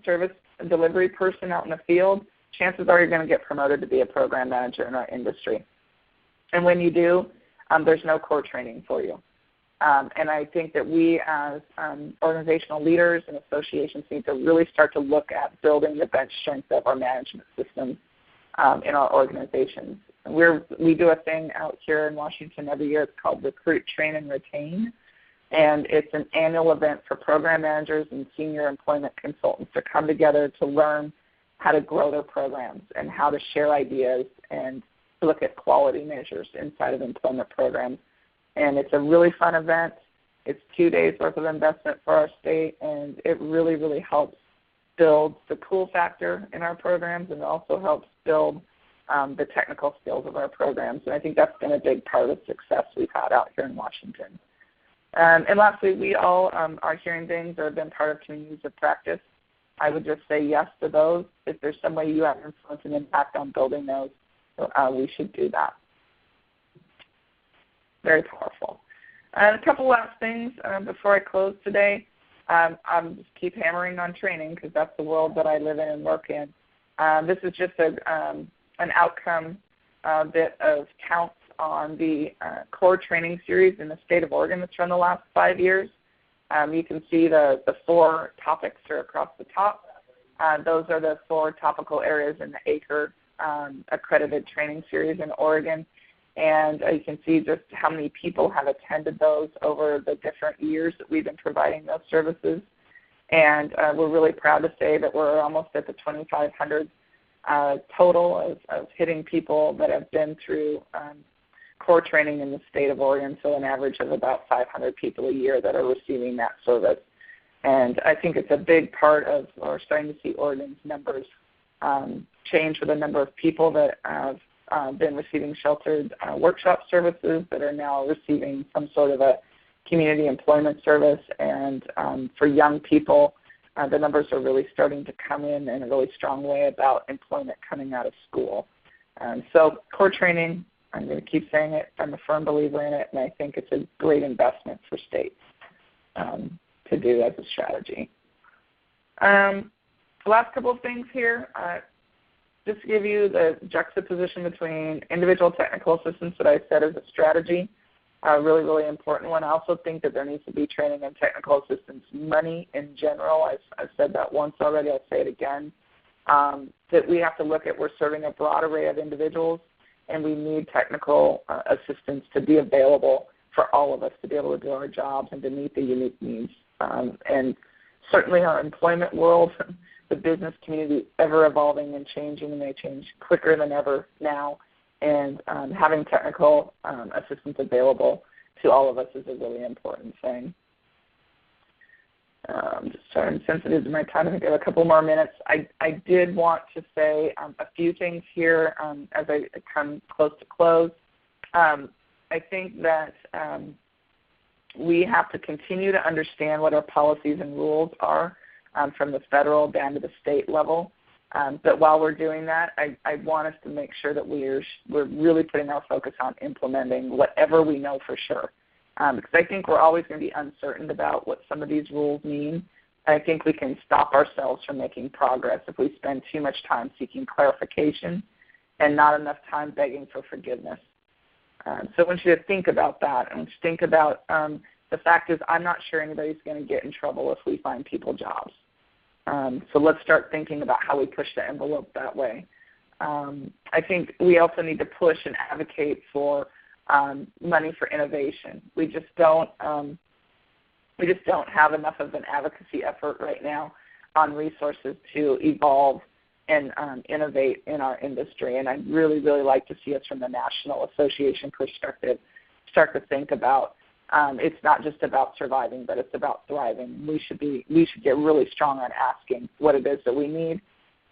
service delivery person out in the field, chances are you're going to get promoted to be a program manager in our industry. And when you do, there's no core training for you. And I think that we as organizational leaders and associations need to really start to look at building the bench strength of our management systems in our organizations. We do a thing out here in Washington every year. It's called Recruit, Train, and Retain. And it's an annual event for program managers and senior employment consultants to come together to learn how to grow their programs and how to share ideas and to look at quality measures inside of employment programs. And it's a really fun event. It's 2 days worth of investment for our state, and it really, really helps build the cool factor in our programs, and it also helps build the technical skills of our programs. And I think that's been a big part of the success we've had out here in Washington. And lastly, we all are hearing things or have been part of communities of practice. I would just say yes to those. If there's some way you have influence and impact on building those, we should do that. Very powerful. And a couple last things before I close today. I'm just keep hammering on training because that's the world that I live in and work in. This is just an outcome bit of counts on the core training series in the state of Oregon that's run the last 5 years. You can see the 4 topics are across the top. Those are the 4 topical areas in the ACRE accredited training series in Oregon. And you can see just how many people have attended those over the different years that we've been providing those services. And we're really proud to say that we're almost at the 2,500 total of hitting people that have been through core training in the state of Oregon, so an average of about 500 people a year that are receiving that service. And I think it's a big part of, we're starting to see Oregon's numbers change for the number of people that have been receiving sheltered workshop services that are now receiving some sort of a community employment service. And for young people, the numbers are really starting to come in a really strong way about employment coming out of school. So core training, I'm going to keep saying it, I'm a firm believer in it, and I think it's a great investment for states to do as a strategy. Last couple of things here. Just to give you the juxtaposition between individual technical assistance that I said as a strategy, a really, really important one. I also think that there needs to be training in technical assistance money in general. I've said that once already. I'll say it again. That we have to look at, we're serving a broad array of individuals, and we need technical assistance to be available for all of us to be able to do our jobs and to meet the unique needs. And certainly our employment world, the business community, ever evolving and changing, and they change quicker than ever now. And having technical assistance available to all of us is a really important thing. Just sorry, I'm sensitive to my time. I think I have a couple more minutes. I did want to say a few things here as I come close to close. I think that we have to continue to understand what our policies and rules are from the federal down to the state level. But while we're doing that, I want us to make sure that we're really putting our focus on implementing whatever we know for sure. Because I think we're always going to be uncertain about what some of these rules mean. I think we can stop ourselves from making progress if we spend too much time seeking clarification and not enough time begging for forgiveness. So I want you to think about that. I want you to think about the fact is I'm not sure anybody's going to get in trouble if we find people jobs. So let's start thinking about how we push the envelope that way. I think we also need to push and advocate for money for innovation. We just don't have enough of an advocacy effort right now on resources to evolve and innovate in our industry. And I'd really, really like to see us from the national association perspective start to think about it's not just about surviving, but it's about thriving. We should get really strong on asking what it is that we need,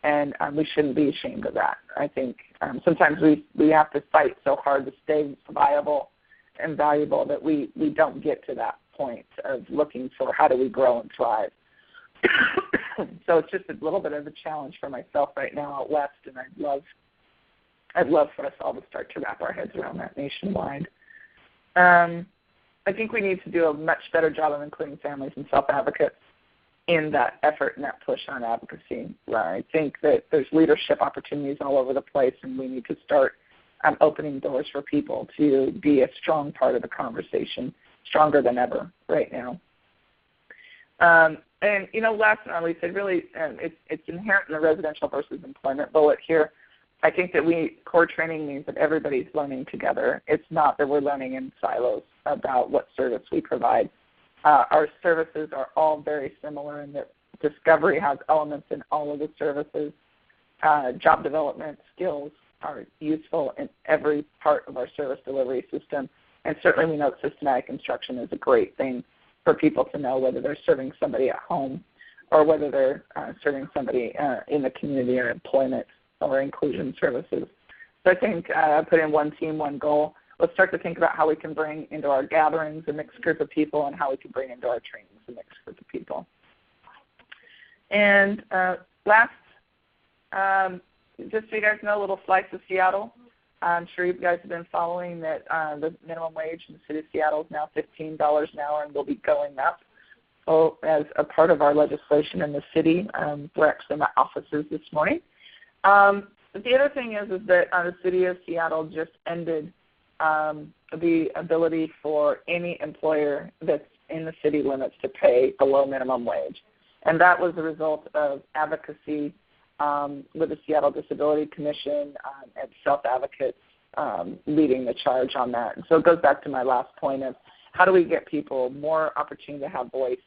and we shouldn't be ashamed of that. I think sometimes we have to fight so hard to stay viable and valuable that we don't get to that point of looking for how do we grow and thrive. So it's just a little bit of a challenge for myself right now out west, and I'd love for us all to start to wrap our heads around that nationwide. I think we need to do a much better job of including families and self-advocates in that effort and that push on advocacy. I think that there's leadership opportunities all over the place, and we need to start opening doors for people to be a strong part of the conversation, stronger than ever right now. And, last but not least, it's inherent in the residential versus employment bullet here. I think that core training means that everybody's learning together. It's not that we're learning in silos about what service we provide. Our services are all very similar in that discovery has elements in all of the services. Job development skills are useful in every part of our service delivery system. And certainly we know that systematic instruction is a great thing for people to know whether they're serving somebody at home or whether they're serving somebody in the community or employment or inclusion services. So I think I put in one team, one goal. Let's start to think about how we can bring into our gatherings a mixed group of people and how we can bring into our trainings a mixed group of people. And last, just so you guys know, a little slice of Seattle. I'm sure you guys have been following that the minimum wage in the city of Seattle is now $15 an hour and will be going up. So as a part of our legislation in the city, we're actually in my offices this morning. But the other thing is that the city of Seattle just ended the ability for any employer that's in the city limits to pay below minimum wage. And that was a result of advocacy with the Seattle Disability Commission and self-advocates leading the charge on that. And so it goes back to my last point of how do we get people more opportunity to have voice?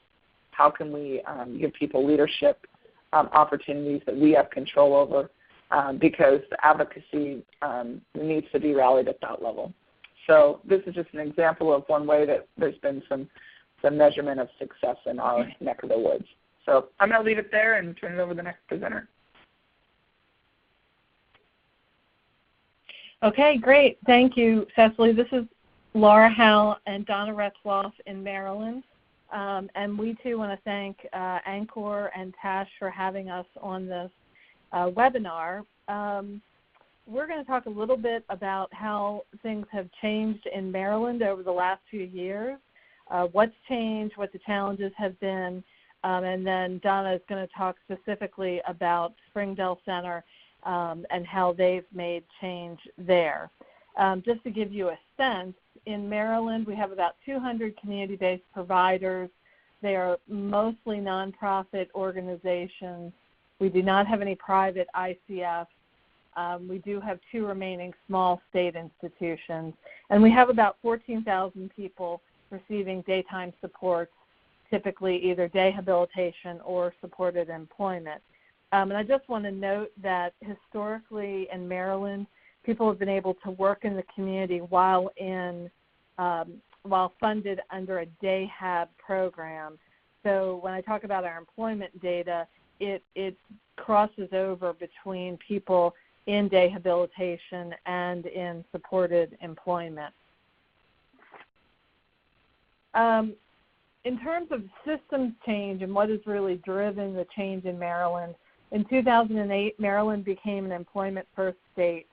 How can we give people leadership opportunities that we have control over? Because the advocacy needs to be rallied at that level. So this is just an example of one way that there's been some measurement of success in our neck of the woods. So I'm going to leave it there and turn it over to the next presenter. Okay, great. Thank you, Cecily. This is Laura Howell and Donna Retzloff in Maryland. And we, too, want to thank ANCOR and TASH for having us on this webinar. We're going to talk a little bit about how things have changed in Maryland over the last few years, what's changed, what the challenges have been, and then Donna is going to talk specifically about Springdale Center and how they've made change there. Just to give you a sense, in Maryland we have about 200 community-based providers. They are mostly nonprofit organizations. We do not have any private ICF. We do have 2 remaining small state institutions. And we have about 14,000 people receiving daytime supports, typically either day habilitation or supported employment. And I just want to note that historically in Maryland, people have been able to work in the community while funded under a day hab program. So when I talk about our employment data, it crosses over between people in day habilitation and in supported employment. In terms of systems change and what has really driven the change in Maryland, in 2008, Maryland became an employment-first state,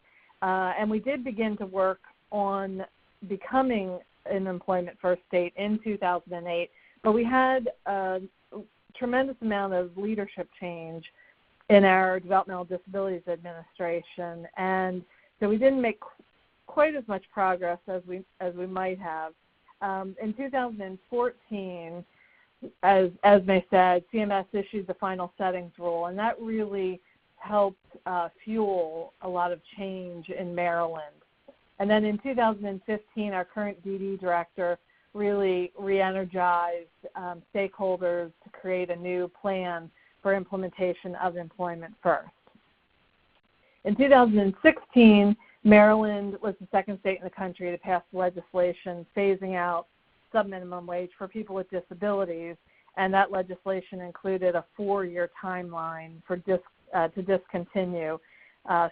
and we did begin to work on becoming an employment-first state in 2008, but we had a tremendous amount of leadership change in our Developmental Disabilities Administration, and so we didn't make quite as much progress as we might have. In 2014, as May said, CMS issued the final settings rule, and that really helped fuel a lot of change in Maryland. And then in 2015, our current DD director really re-energized stakeholders to create a new plan for implementation of Employment First. In 2016, Maryland was the second state in the country to pass legislation phasing out subminimum wage for people with disabilities, and that legislation included a 4-year timeline for to discontinue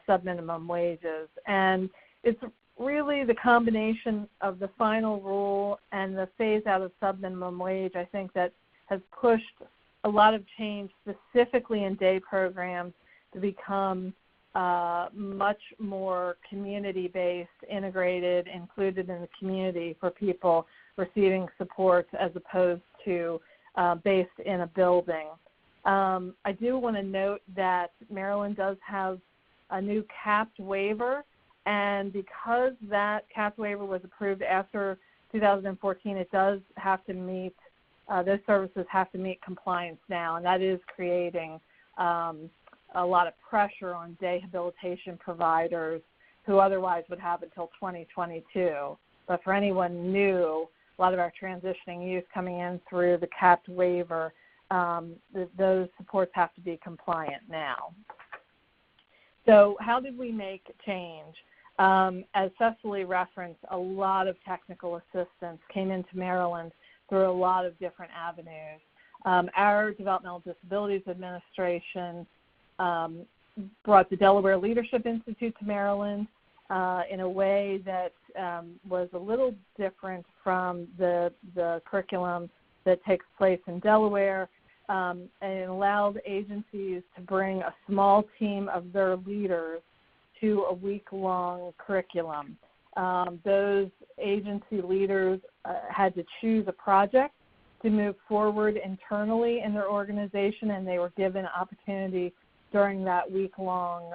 subminimum wages. And it's really the combination of the final rule and the phase out of subminimum wage, I think, that has pushed a lot of change specifically in day programs to become much more community-based, integrated, included in the community for people receiving support as opposed to based in a building. I do want to note that Maryland does have a new capped waiver, and because that capped waiver was approved after 2014, it does have to meet, those services have to meet compliance now, and that is creating a lot of pressure on rehabilitation providers who otherwise would have until 2022. But for anyone new, a lot of our transitioning youth coming in through the capped waiver, those supports have to be compliant now. So how did we make change? As Cecily referenced, a lot of technical assistance came into Maryland through a lot of different avenues. Our Developmental Disabilities Administration brought the Delaware Leadership Institute to Maryland in a way that was a little different from the curriculum that takes place in Delaware, and it allowed agencies to bring a small team of their leaders to a week-long curriculum. Those agency leaders had to choose a project to move forward internally in their organization, and they were given opportunity during that week-long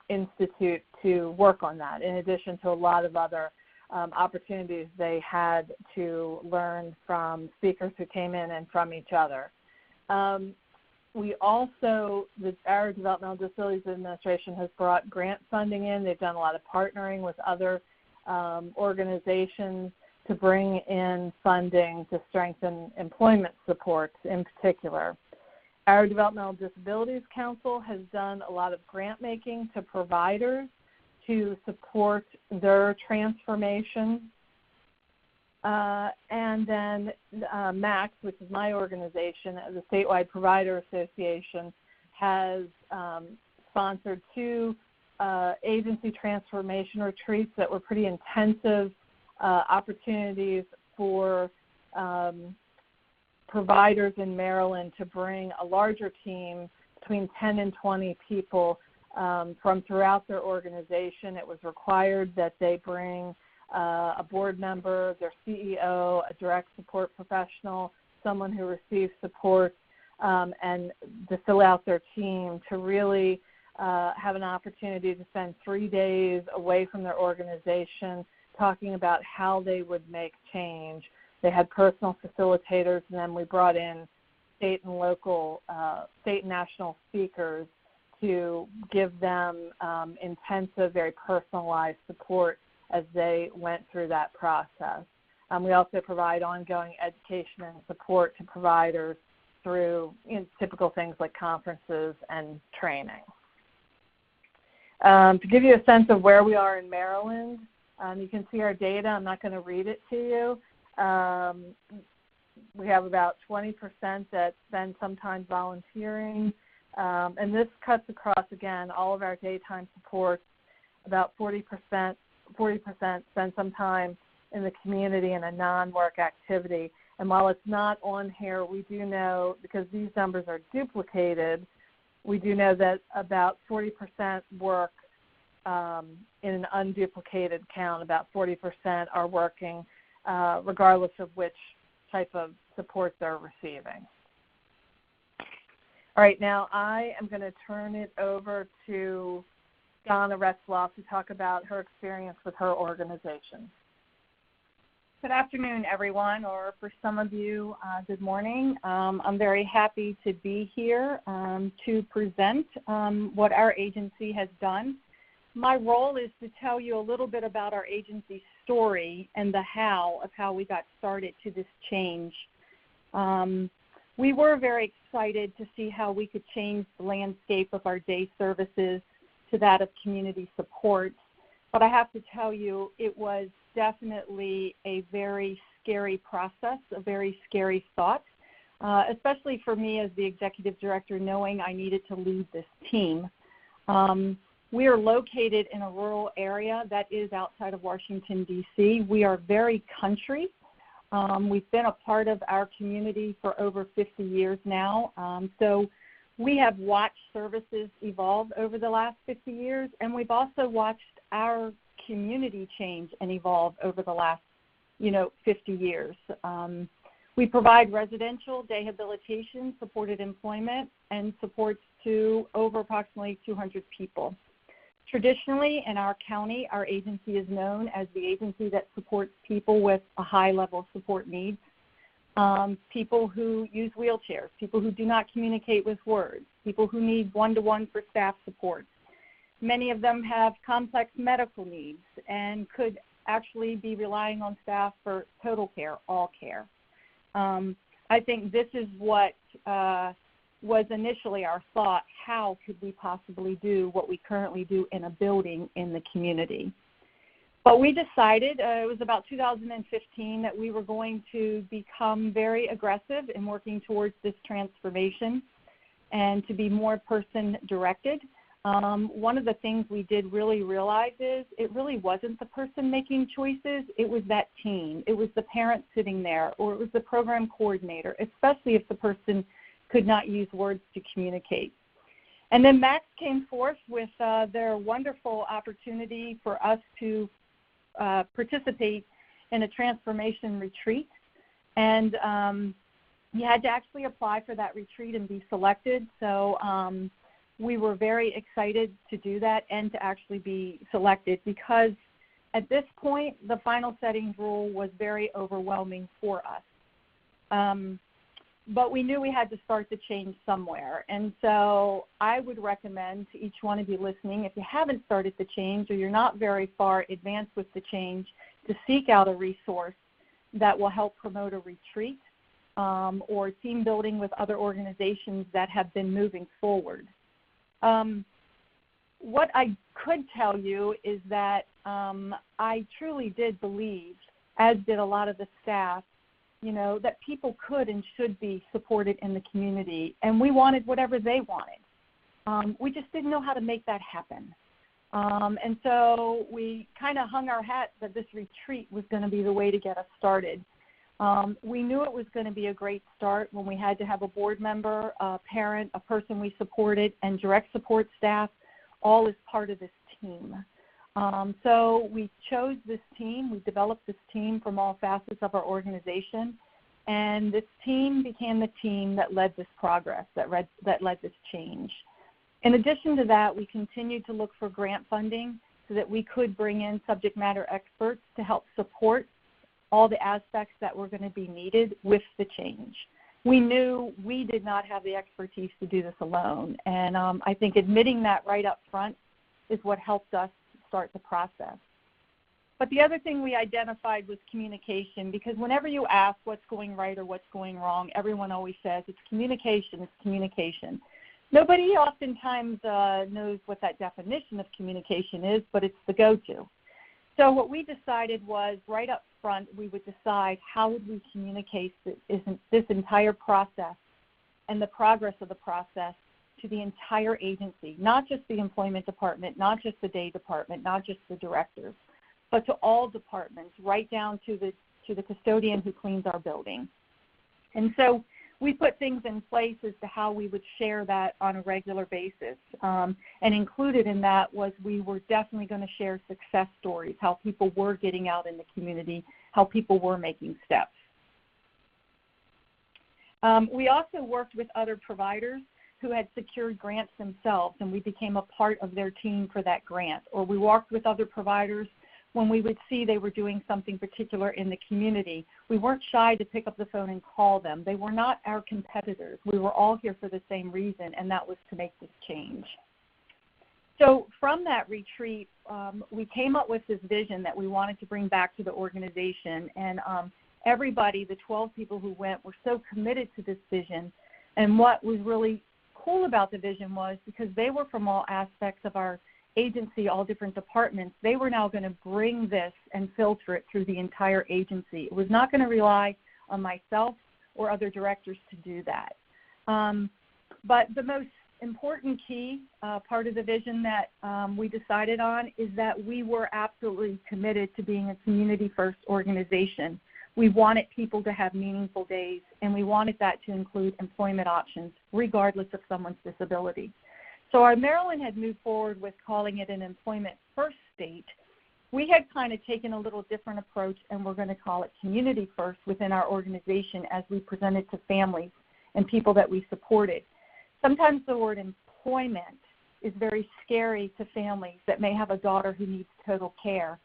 institute to work on that, in addition to a lot of other opportunities they had to learn from speakers who came in and from each other. We also, our Developmental Disabilities Administration has brought grant funding in. They've done a lot of partnering with other organizations to bring in funding to strengthen employment supports in particular. Our Developmental Disabilities Council has done a lot of grant making to providers to support their transformation. And then MACS, which is my organization, the Statewide Provider Association, has sponsored 2 agency transformation retreats that were pretty intensive opportunities for providers in Maryland to bring a larger team, between 10 and 20 people from throughout their organization. It was required that they bring a board member, their CEO, a direct support professional, someone who receives support, and to fill out their team to really have an opportunity to spend 3 days away from their organization talking about how they would make change. They had personal facilitators, and then we brought in state and local, state and national speakers to give them intensive, very personalized support as they went through that process. We also provide ongoing education and support to providers through typical things like conferences and training. To give you a sense of where we are in Maryland, you can see our data. I'm not going to read it to you. We have about 20% that spend some time volunteering, and this cuts across, again, all of our daytime supports. About 40% spend some time in the community in a non-work activity. And while it's not on here, we do know, because these numbers are duplicated, we do know that about 40% work in an unduplicated count. About 40% are working regardless of which type of support they're receiving. All right, now I am going to turn it over to Donna Retzloff to talk about her experience with her organization. Good afternoon, everyone, or for some of you, good morning. I'm very happy to be here to present what our agency has done. My role is to tell you a little bit about our agency's story and the how of how we got started to this change. We were very excited to see how we could change the landscape of our day services to that of community support. But I have to tell you, it was definitely a very scary process, a very scary thought, especially for me as the executive director, knowing I needed to lead this team. We are located in a rural area that is outside of Washington, D.C. We are very country. We've been a part of our community for over 50 years now. So we have watched services evolve over the last 50 years, and we've also watched our community change and evolve over the last, 50 years. We provide residential day habilitation, supported employment, and supports to over approximately 200 people. Traditionally, in our county, our agency is known as the agency that supports people with a high level of support needs, people who use wheelchairs, people who do not communicate with words, people who need one-to-one for staff support. Many of them have complex medical needs and could actually be relying on staff for total care, all care. I think this is what was initially our thought: how could we possibly do what we currently do in a building in the community? But we decided, it was about 2015, that we were going to become very aggressive in working towards this transformation and to be more person-directed. One of the things we did really realize is it really wasn't the person making choices, it was that team. It was the parent sitting there, or it was the program coordinator, especially if the person could not use words to communicate. And then Max came forth with their wonderful opportunity for us to participate in a transformation retreat. And you had to actually apply for that retreat and be selected. So we were very excited to do that and to actually be selected, because at this point, the final settings rule was very overwhelming for us. But we knew we had to start the change somewhere. And so I would recommend to each one of you listening, if you haven't started the change or you're not very far advanced with the change, to seek out a resource that will help promote a retreat or team building with other organizations that have been moving forward. What I could tell you is that I truly did believe, as did a lot of the staff, that people could and should be supported in the community, and we wanted whatever they wanted. We just didn't know how to make that happen. And so we kind of hung our hat that this retreat was going to be the way to get us started. We knew it was going to be a great start when we had to have a board member, a parent, a person we supported, and direct support staff all as part of this team. So we chose this team. We developed this team from all facets of our organization, and this team became the team that led this progress, that led this change. In addition to that, we continued to look for grant funding so that we could bring in subject matter experts to help support all the aspects that were going to be needed with the change. We knew we did not have the expertise to do this alone, and I think admitting that right up front is what helped us start the process. But the other thing we identified was communication, because whenever you ask what's going right or what's going wrong, everyone always says it's communication, it's communication. Nobody oftentimes knows what that definition of communication is, but it's the go-to. So what we decided was right up front, we would decide how would we communicate this entire process and the progress of the process to the entire agency, not just the employment department, not just the day department, not just the directors, but to all departments, right down to the custodian who cleans our building. And so we put things in place as to how we would share that on a regular basis. And included in that was we were definitely going to share success stories, how people were getting out in the community, how people were making steps. We also worked with other providers who had secured grants themselves, and we became a part of their team for that grant. Or we worked with other providers when we would see they were doing something particular in the community. We weren't shy to pick up the phone and call them. They were not our competitors. We were all here for the same reason, and that was to make this change. So from that retreat, we came up with this vision that we wanted to bring back to the organization, and everybody, the 12 people who went, were so committed to this vision. And what was really cool about the vision was because they were from all aspects of our agency, all different departments, they were now going to bring this and filter it through the entire agency. It was not going to rely on myself or other directors to do that. But the most important key part of the vision that we decided on is that we were absolutely committed to being a community-first organization. We wanted people to have meaningful days, and we wanted that to include employment options, regardless of someone's disability. So our Maryland had moved forward with calling it an employment-first state. We had kind of taken a little different approach, and we're going to call it community-first within our organization as we presented to families and people that we supported. Sometimes the word employment is very scary to families that may have a daughter who needs total care.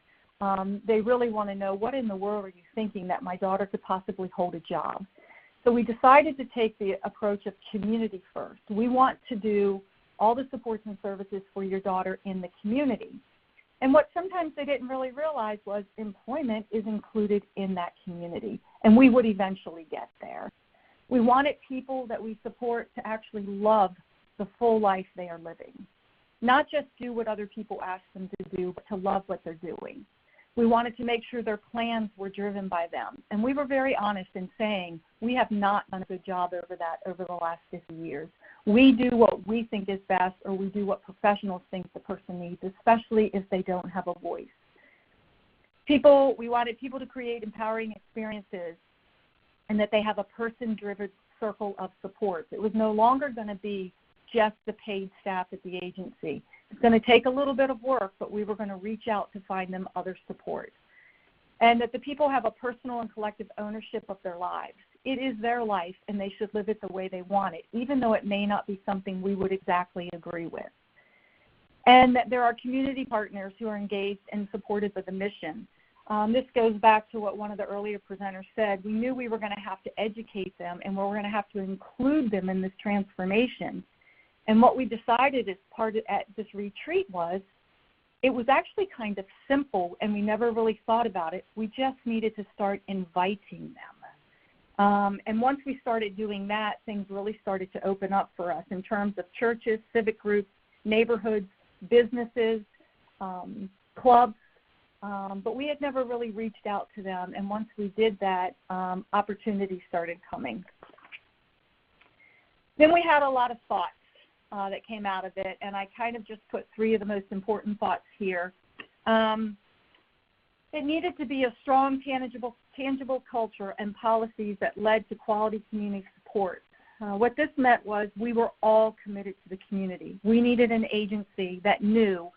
They really want to know, what in the world are you thinking that my daughter could possibly hold a job? So we decided to take the approach of community first. We want to do all the supports and services for your daughter in the community. And what sometimes they didn't really realize was employment is included in that community, and we would eventually get there. We wanted people that we support to actually love the full life they are living, not just do what other people ask them to do, but to love what they're doing. We wanted to make sure their plans were driven by them. And we were very honest in saying we have not done a good job over the last 50 years. We do what we think is best, or we do what professionals think the person needs, especially if they don't have a voice. We wanted people to create empowering experiences and that they have a person-driven circle of supports. It was no longer going to be just the paid staff at the agency. It's going to take a little bit of work, but we were going to reach out to find them other support. And that the people have a personal and collective ownership of their lives. It is their life, and they should live it the way they want it, even though it may not be something we would exactly agree with. And that there are community partners who are engaged and supported by the mission. This goes back to what one of the earlier presenters said. We knew we were going to have to educate them, and we were going to have to include them in this transformation. And what we decided as part of at this retreat was, it was actually kind of simple, and we never really thought about it. We just needed to start inviting them. And once we started doing that, things really started to open up for us in terms of churches, civic groups, neighborhoods, businesses, clubs. But we had never really reached out to them. And once we did that, opportunities started coming. Then we had a lot of thoughts that came out of it, and I kind of just put three of the most important thoughts here. It needed to be a strong, tangible culture and policies that led to quality community support. What this meant was we were all committed to the community. We needed an agency that knew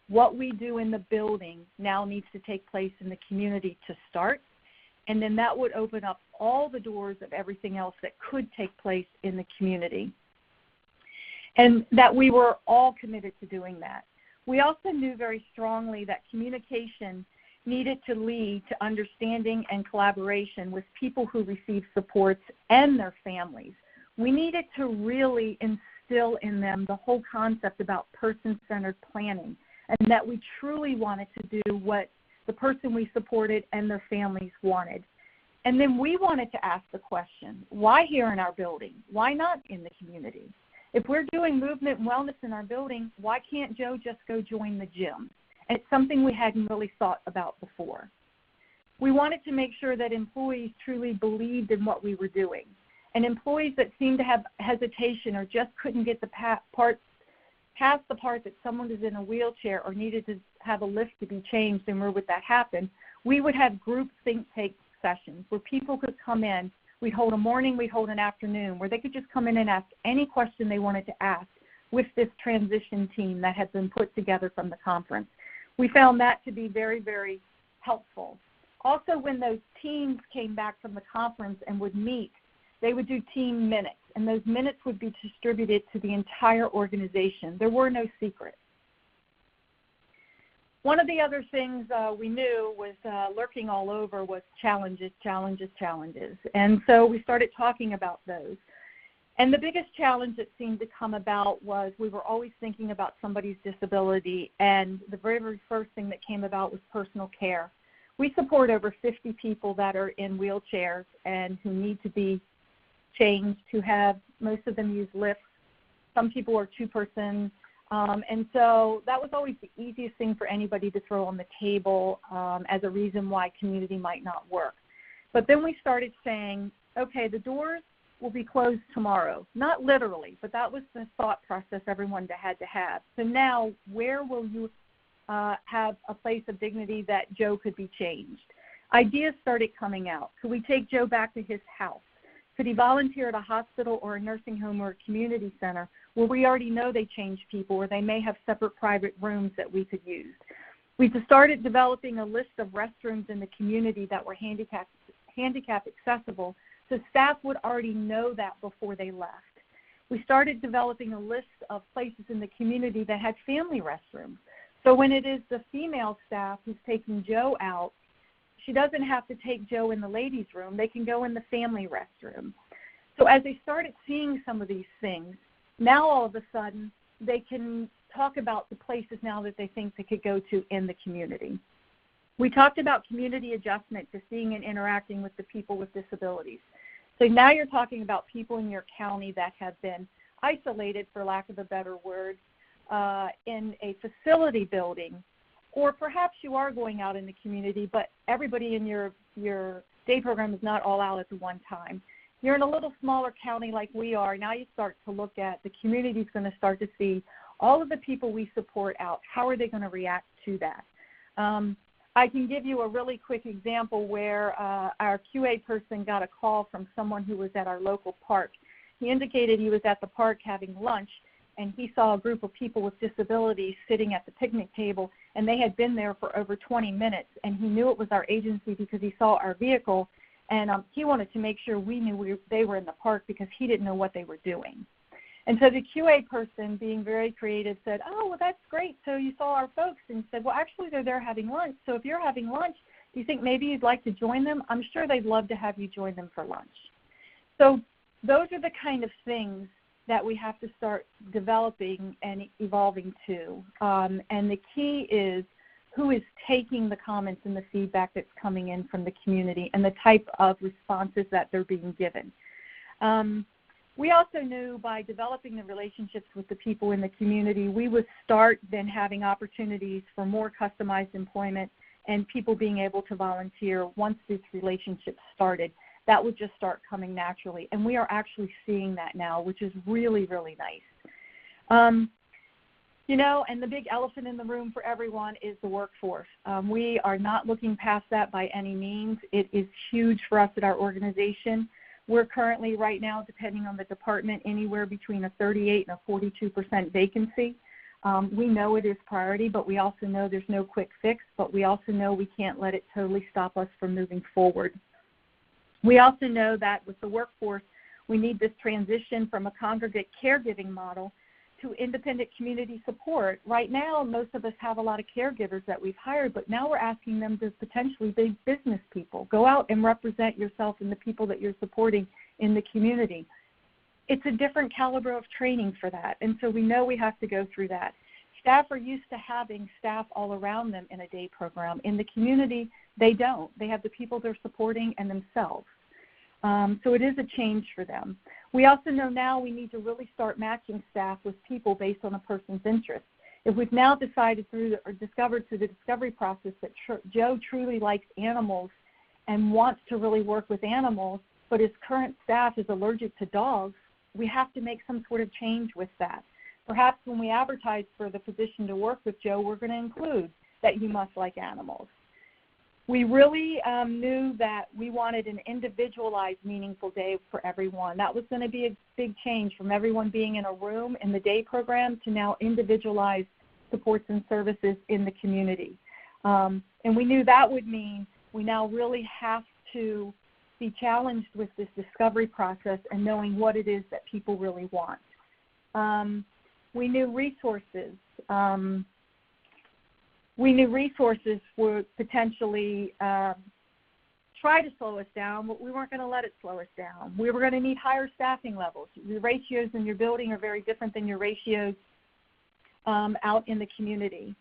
what we do in the building now needs to take place in the community to start, and then that would open up all the doors of everything else that could take place in the community. And that we were all committed to doing that. We also knew very strongly that communication needed to lead to understanding and collaboration with people who receive supports and their families. We needed to really instill in them the whole concept about person-centered planning, and that we truly wanted to do what the person we supported and their families wanted. And then we wanted to ask the question, why here in our building? Why not in the community? If we're doing movement and wellness in our building, why can't Joe just go join the gym? And it's something we hadn't really thought about before. We wanted to make sure that employees truly believed in what we were doing. And employees that seemed to have hesitation or just couldn't get past the part that someone was in a wheelchair or needed to have a lift to be changed, and where would that happen, we would have group think tank sessions where people could come in. We'd hold a morning, we'd hold an afternoon, where they could just come in and ask any question they wanted to ask with this transition team that had been put together from the conference. We found that to be very, very helpful. Also, when those teams came back from the conference and would meet, they would do team minutes, and those minutes would be distributed to the entire organization. There were no secrets. One of the other things we knew was lurking all over was challenges. And so we started talking about those. And the biggest challenge that seemed to come about was we were always thinking about somebody's disability, and the very, very first thing that came about was personal care. We support over 50 people that are in wheelchairs and who need to be changed, who have, most of them use lifts. Some people are two-person. And so that was always the easiest thing for anybody to throw on the table as a reason why community might not work. But then we started saying, okay, the doors will be closed tomorrow. Not literally, but that was the thought process everyone had to have. So now where will you have a place of dignity that Joe could be changed? Ideas started coming out. Could we take Joe back to his house? Could he volunteer at a hospital or a nursing home or a community center where we already know they change people, or they may have separate private rooms that we could use? We started developing a list of restrooms in the community that were handicap accessible, so staff would already know that before they left. We started developing a list of places in the community that had family restrooms. So when it is the female staff who's taking Joe out, she doesn't have to take Joe in the ladies' room. They can go in the family restroom. So as they started seeing some of these things, now all of a sudden they can talk about the places now that they think they could go to in the community. We talked about community adjustment to seeing and interacting with the people with disabilities. So now you're talking about people in your county that have been isolated, for lack of a better word, in a facility building. Or perhaps you are going out in the community, but everybody in your day program is not all out at the one time. You're in a little smaller county like we are. Now you start to look at the community's going to start to see all of the people we support out. How are they going to react to that? I can give you a really quick example where our QA person got a call from someone who was at our local park. He indicated he was at the park having lunch, and he saw a group of people with disabilities sitting at the picnic table, and they had been there for over 20 minutes, and he knew it was our agency because he saw our vehicle, and he wanted to make sure we knew they were in the park because he didn't know what they were doing. And so the QA person, being very creative, said, oh, well, that's great. So you saw our folks, and said, well, actually, they're there having lunch. So if you're having lunch, do you think maybe you'd like to join them? I'm sure they'd love to have you join them for lunch. So those are the kind of things that we have to start developing and evolving to. And the key is who is taking the comments and the feedback that's coming in from the community and the type of responses that they're being given. We also knew by developing the relationships with the people in the community, we would start then having opportunities for more customized employment and people being able to volunteer once this relationship started. That would just start coming naturally. And we are actually seeing that now, which is really, really nice. You know, and the big elephant in the room for everyone is the workforce. We are not looking past that by any means. It is huge for us at our organization. We're currently right now, depending on the department, anywhere between a 38 and a 42% vacancy. We know it is priority, but we also know there's no quick fix, but we also know we can't let it totally stop us from moving forward. We also know that with the workforce, we need this transition from a congregate caregiving model to independent community support. Right now, most of us have a lot of caregivers that we've hired, but now we're asking them to potentially be business people. Go out and represent yourself and the people that you're supporting in the community. It's a different caliber of training for that, and so we know we have to go through that. Staff are used to having staff all around them in a day program. In the community, they don't. They have the people they're supporting and themselves. So it is a change for them. We also know now we need to really start matching staff with people based on a person's interests. If we've now decided discovered through the discovery process that Joe truly likes animals and wants to really work with animals, but his current staff is allergic to dogs, we have to make some sort of change with that. Perhaps when we advertise for the position to work with Joe, we're going to include that you must like animals. We really knew that we wanted an individualized, meaningful day for everyone. That was going to be a big change from everyone being in a room in the day program to now individualized supports and services in the community. And we knew that would mean we now really have to be challenged with this discovery process and knowing what it is that people really want. We knew resources. we knew resources would potentially try to slow us down, but we weren't going to let it slow us down. We were going to need higher staffing levels. Your ratios in your building are very different than your ratios out in the community.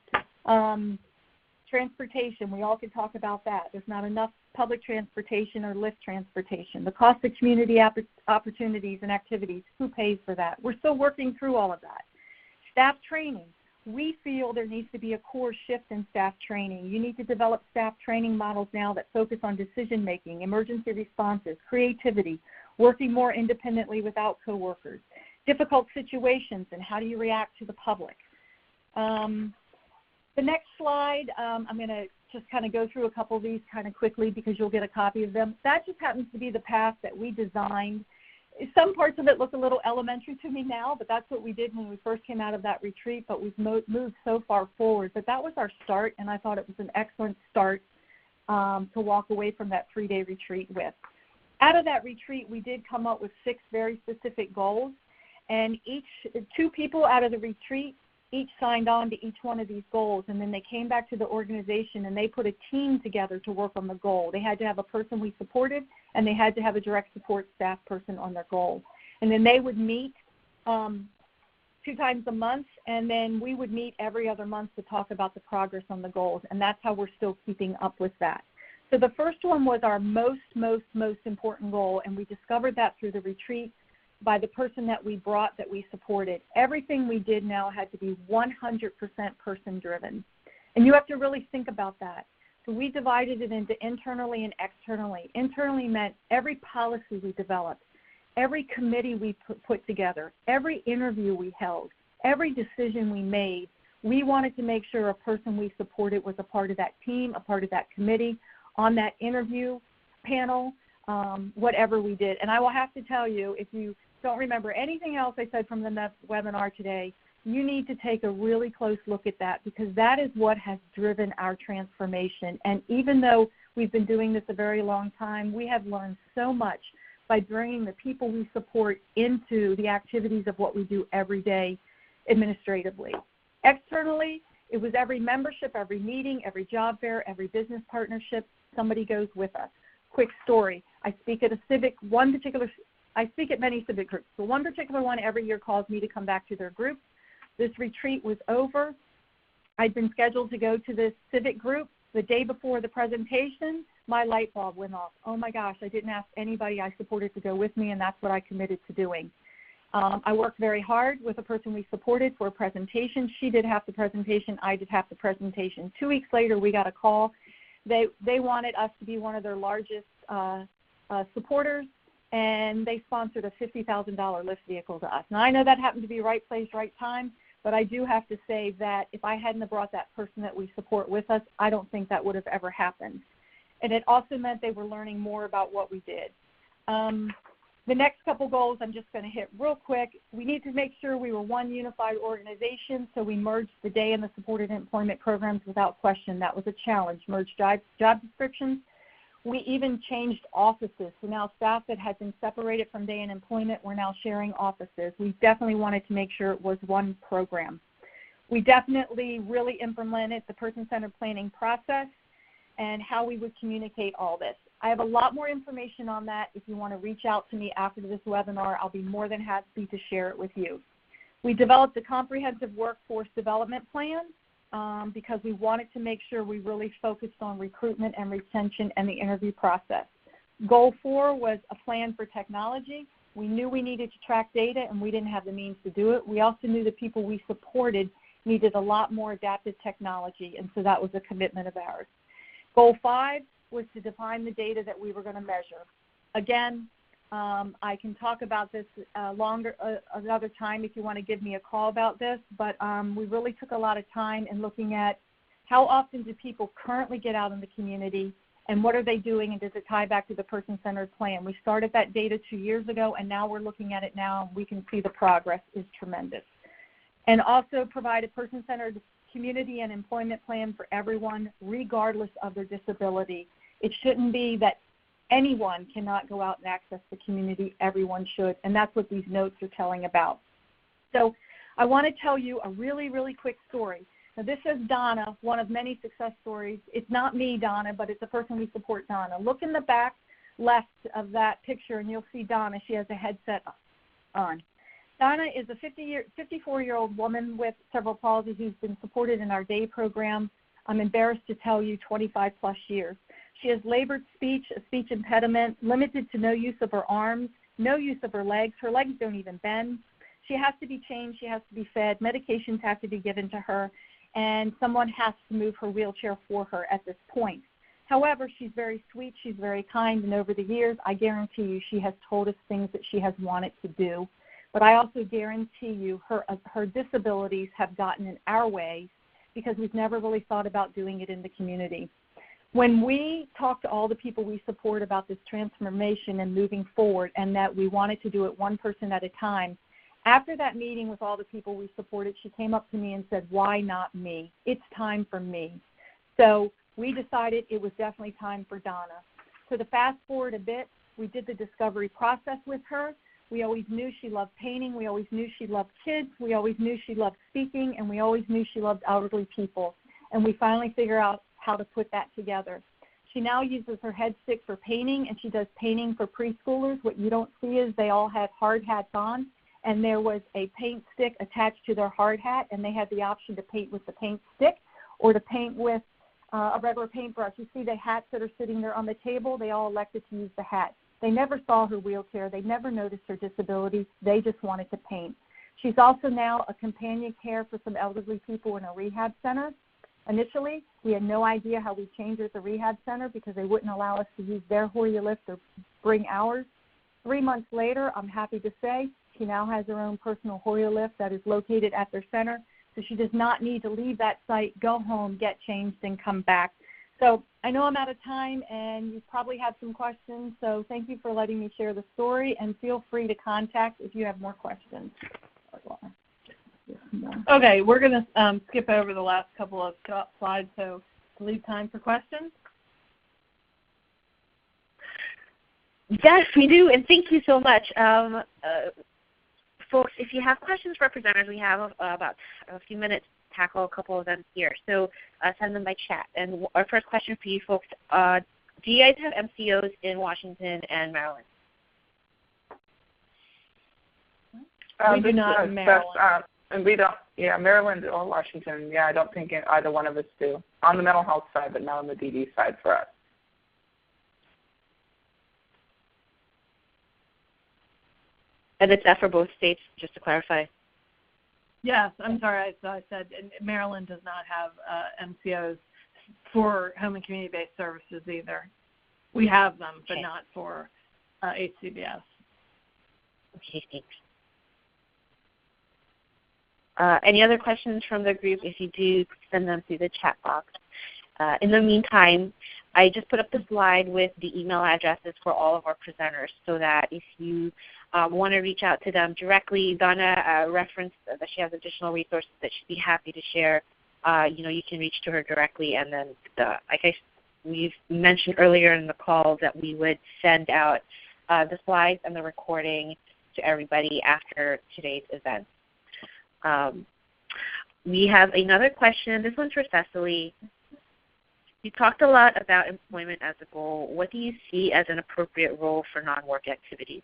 Transportation, we all could talk about that. There's not enough public transportation or Lyft transportation. The cost of community opportunities and activities, who pays for that? We're still working through all of that. Staff training. We feel there needs to be a core shift in staff training. You need to develop staff training models now that focus on decision making, emergency responses, creativity, working more independently without coworkers, difficult situations, and how do you react to the public. The next slide, I'm going to just kind of go through a couple of these kind of quickly because you'll get a copy of them. That just happens to be the path that we designed. Some parts of it look a little elementary to me now, but that's what we did when we first came out of that retreat, but we've moved so far forward. But that was our start, and I thought it was an excellent start to walk away from that 3-day retreat with. Out of that retreat, we did come up with 6 very specific goals, and 2 people out of the retreat each signed on to each one of these goals, and then they came back to the organization and they put a team together to work on the goal. They had to have a person we supported, and they had to have a direct support staff person on their goal. And then they would meet 2 times a month, and then we would meet every other month to talk about the progress on the goals, and that's how we're still keeping up with that. So the first one was our most important goal, and we discovered that through the retreat by the person that we brought that we supported. Everything we did now had to be 100% person-driven. And you have to really think about that. So we divided it into internally and externally. Internally meant every policy we developed, every committee we put together, every interview we held, every decision we made. We wanted to make sure a person we supported was a part of that team, a part of that committee, on that interview panel, whatever we did. And I will have to tell you, if you don't remember anything else I said from the webinar today, you need to take a really close look at that, because that is what has driven our transformation. And even though we've been doing this a very long time, we have learned so much by bringing the people we support into the activities of what we do every day administratively. Externally, it was every membership, every meeting, every job fair, every business partnership, somebody goes with us. Quick story, I speak at many civic groups. So one particular one every year calls me to come back to their group. This retreat was over. I'd been scheduled to go to this civic group. The day before the presentation, my light bulb went off. Oh my gosh, I didn't ask anybody I supported to go with me, and that's what I committed to doing. I worked very hard with a person we supported for a presentation. She did half the presentation. I did half the presentation. 2 weeks later, we got a call. They wanted us to be one of their largest supporters, and they sponsored a $50,000 Lyft vehicle to us. Now, I know that happened to be right place, right time, but I do have to say that if I hadn't have brought that person that we support with us, I don't think that would have ever happened. And it also meant they were learning more about what we did. The next couple goals I'm just going to hit real quick. We need to make sure we were one unified organization, so we merged the day and the supported employment programs without question. That was a challenge. Merged job descriptions. We even changed offices. So now staff that had been separated from day and employment were now sharing offices. We definitely wanted to make sure it was one program. We definitely really implemented the person-centered planning process and how we would communicate all this. I have a lot more information on that. If you want to reach out to me after this webinar, I'll be more than happy to share it with you. We developed a comprehensive workforce development plan because we wanted to make sure we really focused on recruitment and retention and the interview process. Goal 4 was a plan for technology. We knew we needed to track data, and we didn't have the means to do it. We also knew the people we supported needed a lot more adaptive technology, and so that was a commitment of ours. Goal 5 was to define the data that we were going to measure. Again, I can talk about this another time if you want to give me a call about this, but we really took a lot of time in looking at how often do people currently get out in the community, and what are they doing, and does it tie back to the person-centered plan? We started that data 2 years ago, and now we're looking at it now, and we can see the progress is tremendous. And also provide a person-centered community and employment plan for everyone, regardless of their disability. It shouldn't be that anyone cannot go out and access the community. Everyone should, and that's what these notes are telling about. So I want to tell you a really, really quick story. Now, this is Donna, one of many success stories. It's not me, Donna, but it's the person we support, Donna. Look in the back left of that picture, and you'll see Donna. She has a headset on. Donna is a 54-year-old woman with cerebral palsy who's been supported in our day program. I'm embarrassed to tell you, 25-plus years. She has labored speech, a speech impediment, limited to no use of her arms, no use of her legs. Her legs don't even bend. She has to be changed. She has to be fed. Medications have to be given to her, and someone has to move her wheelchair for her at this point. However, she's very sweet. She's very kind, and over the years, I guarantee you she has told us things that she has wanted to do. But I also guarantee you her disabilities have gotten in our way because we've never really thought about doing it in the community. When we talk to all the people we support about this transformation and moving forward, and that we wanted to do it one person at a time, after that meeting with all the people we supported, she came up to me and said, "Why not me? It's time for me." So we decided it was definitely time for Donna. So to fast forward a bit, we did the discovery process with her. We always knew she loved painting. We always knew she loved kids. We always knew she loved speaking, and we always knew she loved elderly people. And we finally figured out how to put that together. She now uses her head stick for painting, and she does painting for preschoolers. What you don't see is they all had hard hats on, and there was a paint stick attached to their hard hat, and they had the option to paint with the paint stick or to paint with a regular paintbrush. You see the hats that are sitting there on the table, they all elected to use the hat. They never saw her wheelchair. They never noticed her disability. They just wanted to paint. She's also now a companion care for some elderly people in a rehab center. Initially, we had no idea how we'd change her at the rehab center because they wouldn't allow us to use their Hoya lift or bring ours. 3 months later, I'm happy to say, she now has her own personal Hoya lift that is located at their center. So she does not need to leave that site, go home, get changed, and come back. So I know I'm out of time, and you probably have some questions. So thank you for letting me share the story, and feel free to contact if you have more questions. Okay, we're going to skip over the last couple of slides so to leave time for questions. Yes, we do, and thank you so much. Folks, if you have questions for presenters, we have about a few minutes to tackle a couple of them here. So send them by chat. And our first question for you folks, do you guys have MCOs in Washington and Maryland? We do not in Maryland. And we don't, Maryland or Washington, I don't think either one of us do. On the mental health side, but not on the DD side for us. And it's that for both states, just to clarify? Yes, I'm sorry. I said Maryland does not have MCOs for home and community-based services either. We have them, but not for HCBS. Okay, thanks. Any other questions from the group? If you do, send them through the chat box. In the meantime, I just put up the slide with the email addresses for all of our presenters so that if you want to reach out to them directly, Donna referenced that she has additional resources that she'd be happy to share. You can reach to her directly, and then we've mentioned earlier in the call that we would send out the slides and the recording to everybody after today's event. We have another question. This one's for Cecily. You talked a lot about employment as a goal. What do you see as an appropriate role for non-work activities?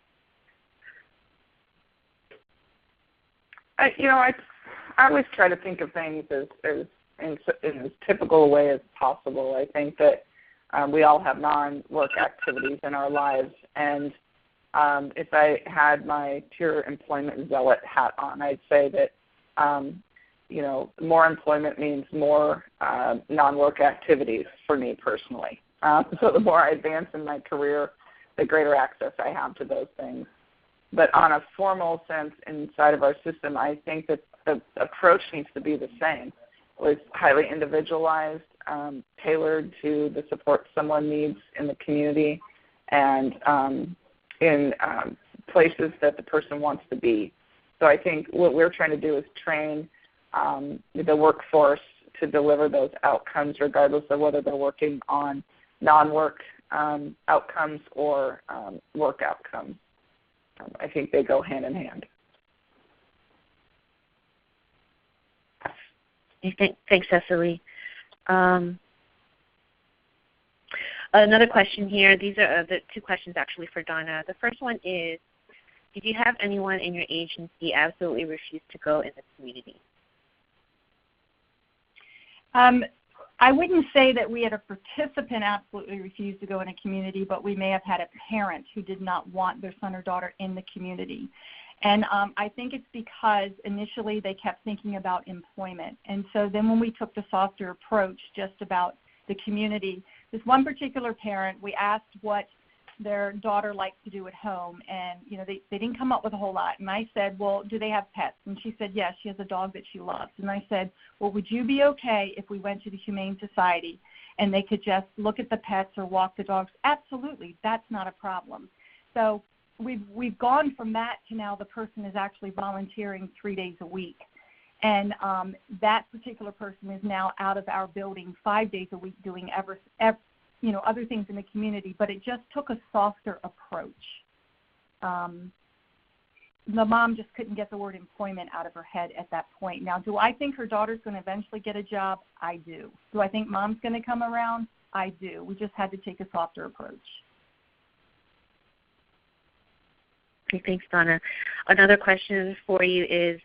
I always try to think of things in as typical a way as possible. I think that we all have non-work activities in our lives, and if I had my pure employment zealot hat on, I'd say that more employment means more non-work activities for me personally. So the more I advance in my career, the greater access I have to those things. But on a formal sense inside of our system, I think that the approach needs to be the same. It's highly individualized, tailored to the support someone needs in the community and in places that the person wants to be. So I think what we're trying to do is train the workforce to deliver those outcomes regardless of whether they're working on non-work outcomes or work outcomes. I think they go hand in hand. Thanks, Cecily. Another question here. These are the two questions actually for Donna. The first one is, did you have anyone in your agency absolutely refuse to go in the community? I wouldn't say that we had a participant absolutely refuse to go in a community, but we may have had a parent who did not want their son or daughter in the community. And I think it's because initially they kept thinking about employment. And so then when we took the softer approach just about the community, this one particular parent, we asked what their daughter likes to do at home, and they didn't come up with a whole lot. And I said, well, do they have pets? And she said, yes, she has a dog that she loves. And I said, well, would you be okay if we went to the Humane Society and they could just look at the pets or walk the dogs? Absolutely, that's not a problem. So we've gone from that to now the person is actually volunteering 3 days a week. And that particular person is now out of our building 5 days a week doing other things in the community, but it just took a softer approach. The mom just couldn't get the word employment out of her head at that point. Now, do I think her daughter's going to eventually get a job? I do. Do I think mom's going to come around? I do. We just had to take a softer approach. Okay, thanks, Donna. Another question for you is,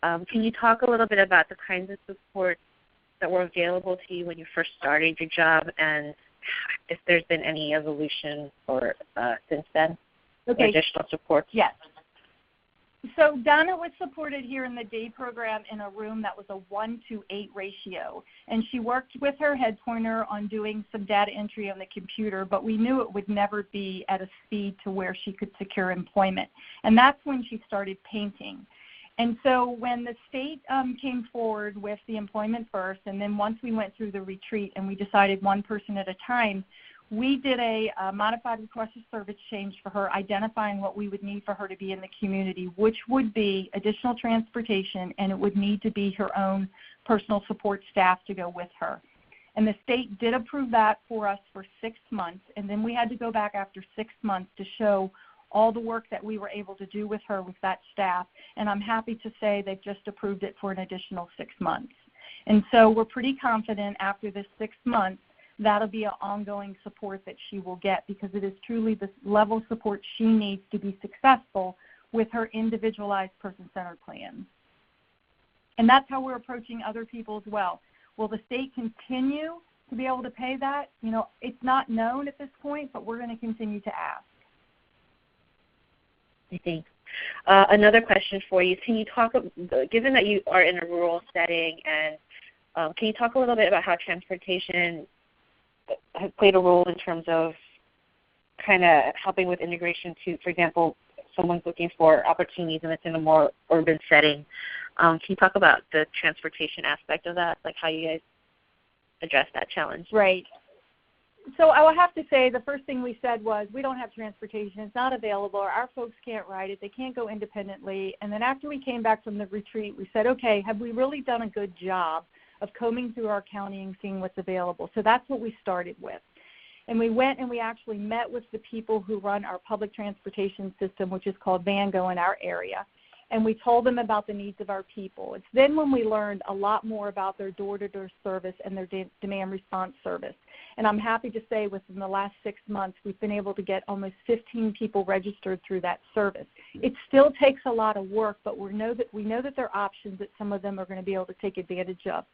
can you talk a little bit about the kinds of support that were available to you when you first started your job, and if there's been any evolution or since then, okay. Additional support? Yes. So Donna was supported here in the day program in a room that was a 1-to-8 ratio, and she worked with her head pointer on doing some data entry on the computer, but we knew it would never be at a speed to where she could secure employment. And that's when she started painting. And so when the state came forward with the employment first, and then once we went through the retreat and we decided one person at a time, we did a modified request of service change for her, identifying what we would need for her to be in the community, which would be additional transportation, and it would need to be her own personal support staff to go with her. And the state did approve that for us for 6 months, and then we had to go back after 6 months to show all the work that we were able to do with her with that staff, and I'm happy to say they've just approved it for an additional 6 months. And so we're pretty confident after this 6 months that'll be an ongoing support that she will get, because it is truly the level of support she needs to be successful with her individualized person-centered plan. And that's how we're approaching other people as well. Will the state continue to be able to pay that? It's not known at this point, but we're going to continue to ask. I think. Another question for you. Can you talk, given that you are in a rural setting, and can you talk a little bit about how transportation has played a role in terms of kind of helping with integration to, for example, if someone's looking for opportunities and it's in a more urban setting. Can you talk about the transportation aspect of that, like how you guys address that challenge? Right. So I will have to say the first thing we said was we don't have transportation. It's not available. Our folks can't ride it. They can't go independently. And then after we came back from the retreat, we said, okay, have we really done a good job of combing through our county and seeing what's available? So that's what we started with. And we went and we actually met with the people who run our public transportation system, which is called Vango in our area. And we told them about the needs of our people. It's then when we learned a lot more about their door-to-door service and their demand response service. And I'm happy to say within the last 6 months, we've been able to get almost 15 people registered through that service. It still takes a lot of work, but we know that there are options that some of them are going to be able to take advantage of.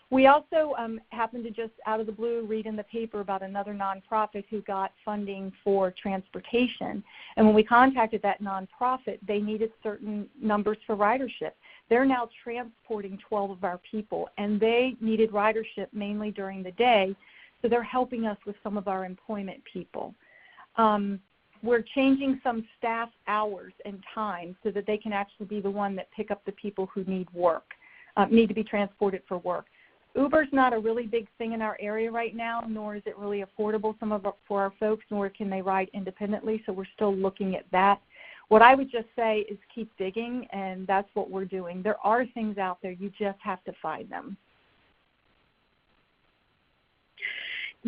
We also happened to just out of the blue read in the paper about another nonprofit who got funding for transportation. And when we contacted that nonprofit, they needed certain numbers for ridership. They're now transporting 12 of our people, and they needed ridership mainly during the day, so they're helping us with some of our employment people. We're changing some staff hours and time so that they can actually be the one that pick up the people who need to be transported for work. Uber's not a really big thing in our area right now, nor is it really affordable for our folks, nor can they ride independently, so we're still looking at that. What I would just say is keep digging, and that's what we're doing. There are things out there. You just have to find them.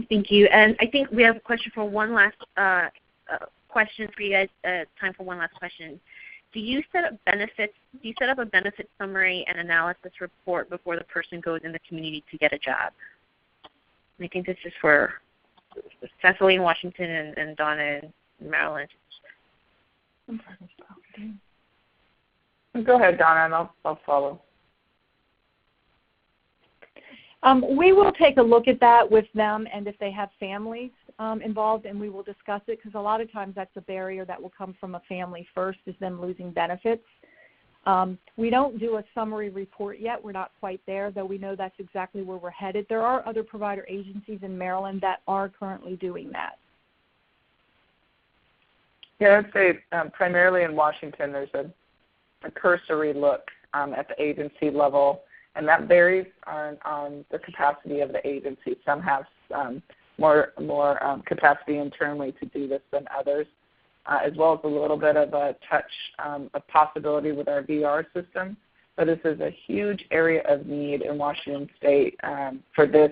Thank you. And I think we have a question for one last question for you guys, time for one last question. do you set up benefits? Do you set up a benefit summary and analysis report before the person goes in the community to get a job? I think this is for Cecily in Washington and Donna in Maryland. Go ahead, Donna, and I'll follow. We will take a look at that with them, and if they have families involved, and we will discuss it, because a lot of times that's a barrier that will come from a family first, is them losing benefits. We don't do a summary report yet. We're not quite there, though we know that's exactly where we're headed. There are other provider agencies in Maryland that are currently doing that. Yeah, I'd say primarily in Washington there's a cursory look at the agency level, and that varies on the capacity of the agency. Some have more capacity internally to do this than others, as well as a little bit of a touch of possibility with our VR system. But this is a huge area of need in Washington State for this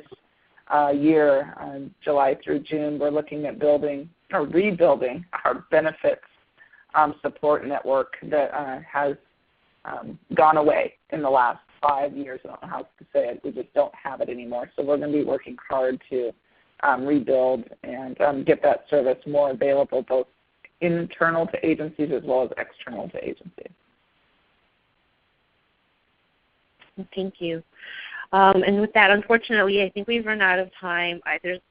year, July through June. We're looking at rebuilding our benefits support network that has gone away in the last 5 years. I don't know how to say it. We just don't have it anymore. So we're going to be working hard to rebuild and get that service more available, both internal to agencies as well as external to agencies. Thank you. And with that, unfortunately, I think we've run out of time. There's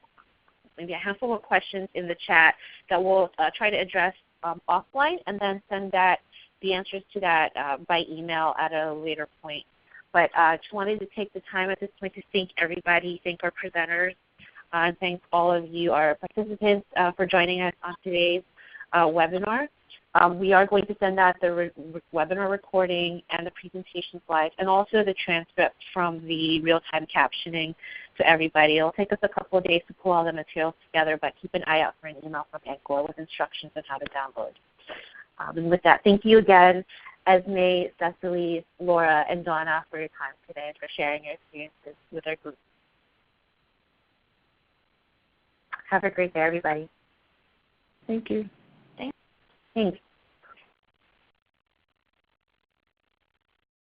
maybe a handful of questions in the chat that we'll try to address offline, and then send the answers to that by email at a later point. But I just wanted to take the time at this point to thank everybody, thank our presenters, and thank all of you, our participants, for joining us on today's webinar. We are going to send out the webinar recording and the presentation slides, and also the transcript from the real-time captioning to everybody. It'll take us a couple of days to pull all the materials together, but keep an eye out for an email from ANCOR with instructions on how to download. And with that, thank you again, Esme, Cecily, Laura, and Donna, for your time today and for sharing your experiences with our group. Have a great day, everybody. Thank you. Thanks.